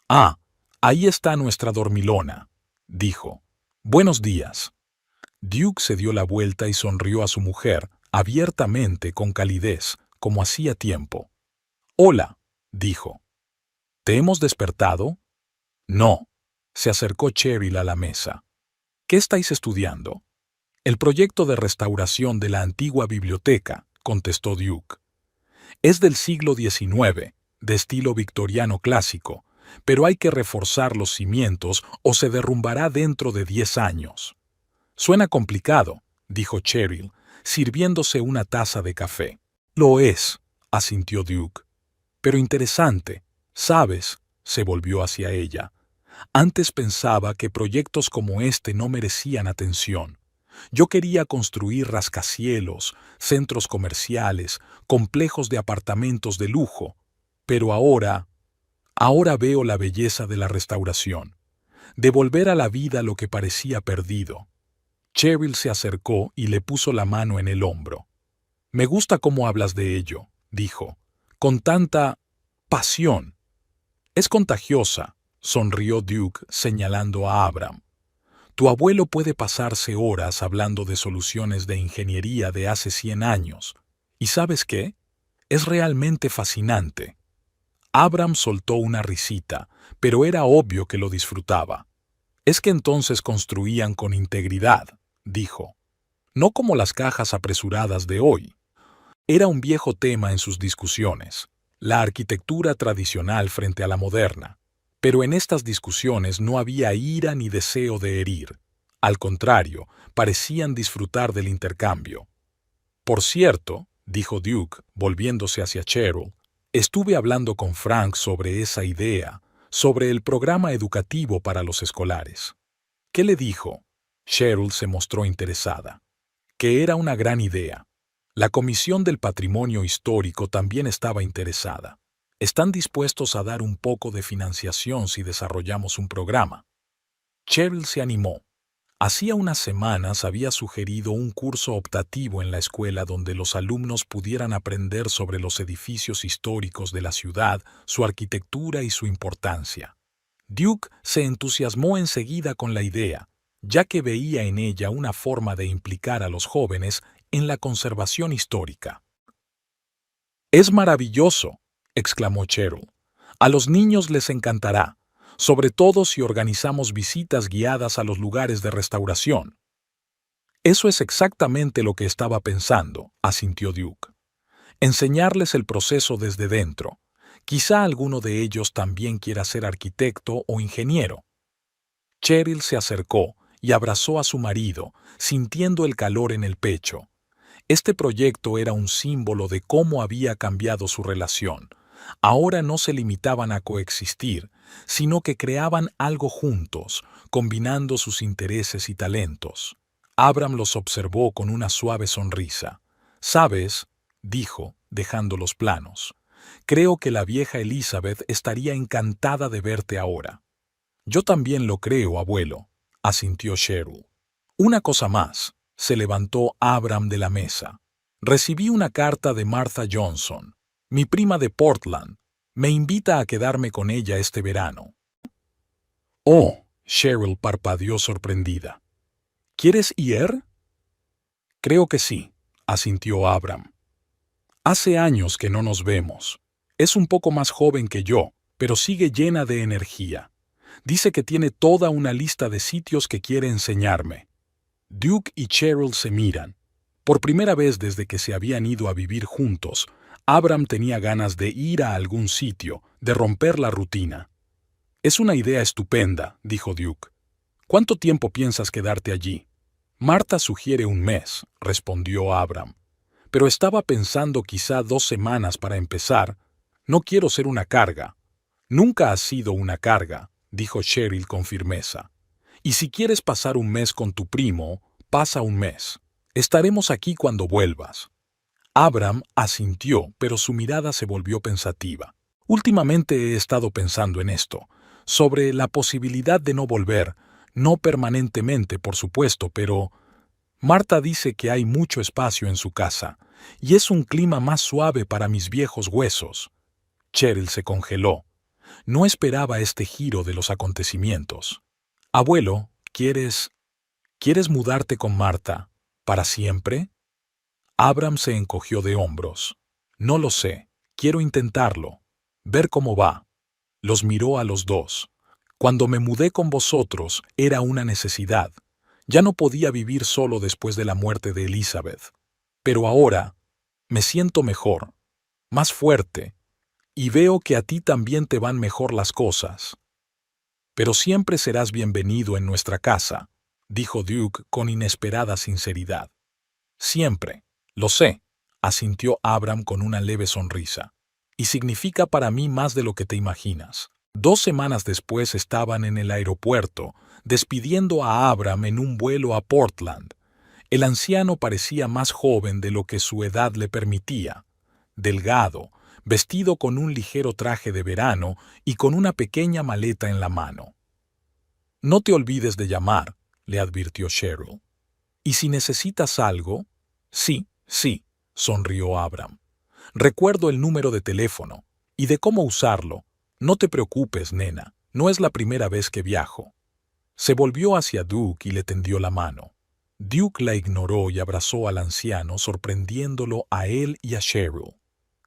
Speaker 1: «Ah, ahí está nuestra dormilona», dijo. «Buenos días». Duke se dio la vuelta y sonrió a su mujer, abiertamente, con calidez, como hacía tiempo. «Hola», dijo. «¿Te hemos despertado?» «No», se acercó Cheryl a la mesa. «¿Qué estáis estudiando?» «El proyecto de restauración de la antigua biblioteca», contestó Duke. «Es del siglo XIX, de estilo victoriano clásico, pero hay que reforzar los cimientos o se derrumbará dentro de 10 años. «Suena complicado», dijo Cheryl, sirviéndose una taza de café. «Lo es», asintió Duke. «Pero interesante, ¿sabes?», se volvió hacia ella. «Antes pensaba que proyectos como este no merecían atención. Yo quería construir rascacielos, centros comerciales, complejos de apartamentos de lujo. Pero ahora veo la belleza de la restauración. Devolver a la vida lo que parecía perdido». Cheryl se acercó y le puso la mano en el hombro. «Me gusta cómo hablas de ello», dijo, «con tanta pasión». «Es contagiosa», sonrió Duke señalando a Abram. «Tu abuelo puede pasarse horas hablando de soluciones de ingeniería de hace 100 años. ¿Y sabes qué? Es realmente fascinante». Abram soltó una risita, pero era obvio que lo disfrutaba. «Es que entonces construían con integridad», dijo. «No como las cajas apresuradas de hoy». Era un viejo tema en sus discusiones, la arquitectura tradicional frente a la moderna. Pero en estas discusiones no había ira ni deseo de herir. Al contrario, parecían disfrutar del intercambio. «Por cierto», dijo Duke, volviéndose hacia Cheryl, «estuve hablando con Frank sobre esa idea, sobre el programa educativo para los escolares». «¿Qué le dijo?» Cheryl se mostró interesada. «Que era una gran idea. La Comisión del Patrimonio Histórico también estaba interesada. Están dispuestos a dar un poco de financiación si desarrollamos un programa». Cheryl se animó. Hacía unas semanas había sugerido un curso optativo en la escuela donde los alumnos pudieran aprender sobre los edificios históricos de la ciudad, su arquitectura y su importancia. Duke se entusiasmó enseguida con la idea, ya que veía en ella una forma de implicar a los jóvenes en la conservación histórica. «Es maravilloso», exclamó Cheryl. «A los niños les encantará, sobre todo si organizamos visitas guiadas a los lugares de restauración». «Eso es exactamente lo que estaba pensando», asintió Duke. «Enseñarles el proceso desde dentro. Quizá alguno de ellos también quiera ser arquitecto o ingeniero». Cheryl se acercó y abrazó a su marido, sintiendo el calor en el pecho. Este proyecto era un símbolo de cómo había cambiado su relación. Ahora no se limitaban a coexistir, sino que creaban algo juntos, combinando sus intereses y talentos. Abram los observó con una suave sonrisa. «¿Sabes?», dijo, dejando los planos. «Creo que la vieja Elizabeth estaría encantada de verte ahora». «Yo también lo creo, abuelo», asintió Cheryl. «Una cosa más», se levantó Abram de la mesa. «Recibí una carta de Martha Johnson, mi prima de Portland. Me invita a quedarme con ella este verano». «Oh», Cheryl parpadeó sorprendida. «¿Quieres ir?» «Creo que sí», asintió Abram. «Hace años que no nos vemos. Es un poco más joven que yo, pero sigue llena de energía. Dice que tiene toda una lista de sitios que quiere enseñarme». Duke y Cheryl se miran. Por primera vez desde que se habían ido a vivir juntos, Abram tenía ganas de ir a algún sitio, de romper la rutina. «Es una idea estupenda», dijo Duke. «¿Cuánto tiempo piensas quedarte allí?» «Marta sugiere un mes», respondió Abram. «Pero estaba pensando quizá 2 semanas para empezar. No quiero ser una carga». «Nunca has sido una carga», dijo Cheryl con firmeza. «Y si quieres pasar un mes con tu primo, pasa un mes. Estaremos aquí cuando vuelvas». Abram asintió, pero su mirada se volvió pensativa. «Últimamente he estado pensando en esto, sobre la posibilidad de no volver, no permanentemente, por supuesto, pero Marta dice que hay mucho espacio en su casa, y es un clima más suave para mis viejos huesos». Cheryl se congeló. No esperaba este giro de los acontecimientos. «Abuelo, ¿quieres mudarte con Marta? ¿Para siempre?» Abram se encogió de hombros. «No lo sé. Quiero intentarlo. Ver cómo va». Los miró a los dos. «Cuando me mudé con vosotros era una necesidad. Ya no podía vivir solo después de la muerte de Elizabeth. Pero ahora me siento mejor, más fuerte, y veo que a ti también te van mejor las cosas. Pero siempre serás bienvenido en nuestra casa», dijo Duke con inesperada sinceridad. «Siempre. Lo sé», asintió Abram con una leve sonrisa. «Y significa para mí más de lo que te imaginas». 2 semanas después estaban en el aeropuerto, despidiendo a Abram en un vuelo a Portland. El anciano parecía más joven de lo que su edad le permitía. Delgado, vestido con un ligero traje de verano y con una pequeña maleta en la mano. «No te olvides de llamar», le advirtió Cheryl. «Y si necesitas algo...». «Sí, sonrió Abram. «Recuerdo el número de teléfono y de cómo usarlo. No te preocupes, nena, no es la primera vez que viajo». Se volvió hacia Duke y le tendió la mano. Duke la ignoró y abrazó al anciano, sorprendiéndolo a él y a Cheryl.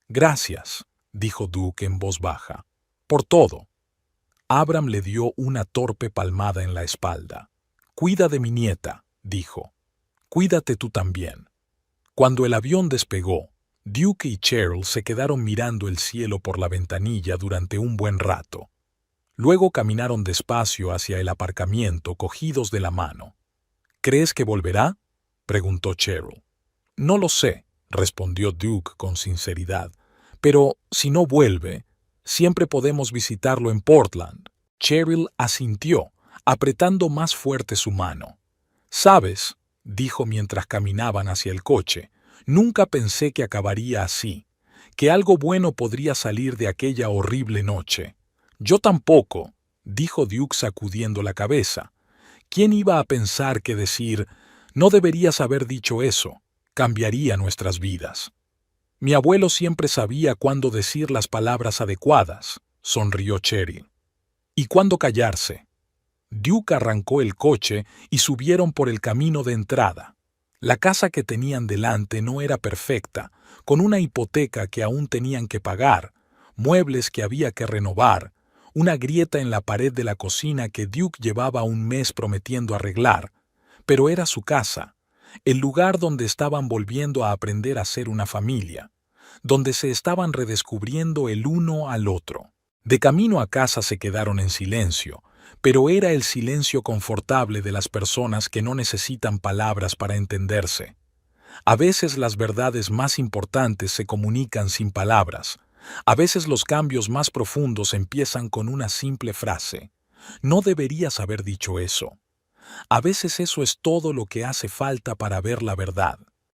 Speaker 1: «Gracias», dijo Duke en voz baja, «por todo». Abram le dio una torpe palmada en la espalda. «Cuida de mi nieta», dijo. «Cuídate tú también». Cuando el avión despegó, Duke y Cheryl se quedaron mirando el cielo por la ventanilla durante un buen rato. Luego caminaron despacio hacia el aparcamiento, cogidos de la mano. «¿Crees que volverá?», preguntó Cheryl. «No lo sé», respondió Duke con sinceridad. «Pero si no vuelve, siempre podemos visitarlo en Portland». Cheryl asintió, apretando más fuerte su mano. «¿Sabes?», dijo mientras caminaban hacia el coche, «nunca pensé que acabaría así, que algo bueno podría salir de aquella horrible noche». «Yo tampoco», dijo Duke sacudiendo la cabeza. «¿Quién iba a pensar que decir, no deberías haber dicho eso, cambiaría nuestras vidas?» «Mi abuelo siempre sabía cuándo decir las palabras adecuadas», sonrió Cheryl. «¿Y cuándo callarse?». Duke arrancó el coche y subieron por el camino de entrada. La casa que tenían delante no era perfecta, con una hipoteca que aún tenían que pagar, muebles que había que renovar, una grieta en la pared de la cocina que Duke llevaba un mes prometiendo arreglar, pero era su casa, el lugar donde estaban volviendo a aprender a ser una familia, donde se estaban redescubriendo el uno al otro. De camino a casa se quedaron en silencio, pero era el silencio confortable de las personas que no necesitan palabras para entenderse. A veces las verdades más importantes se comunican sin palabras, A veces los cambios más profundos empiezan con una simple frase. No deberías haber dicho eso. A veces eso es todo lo que hace falta para ver la verdad.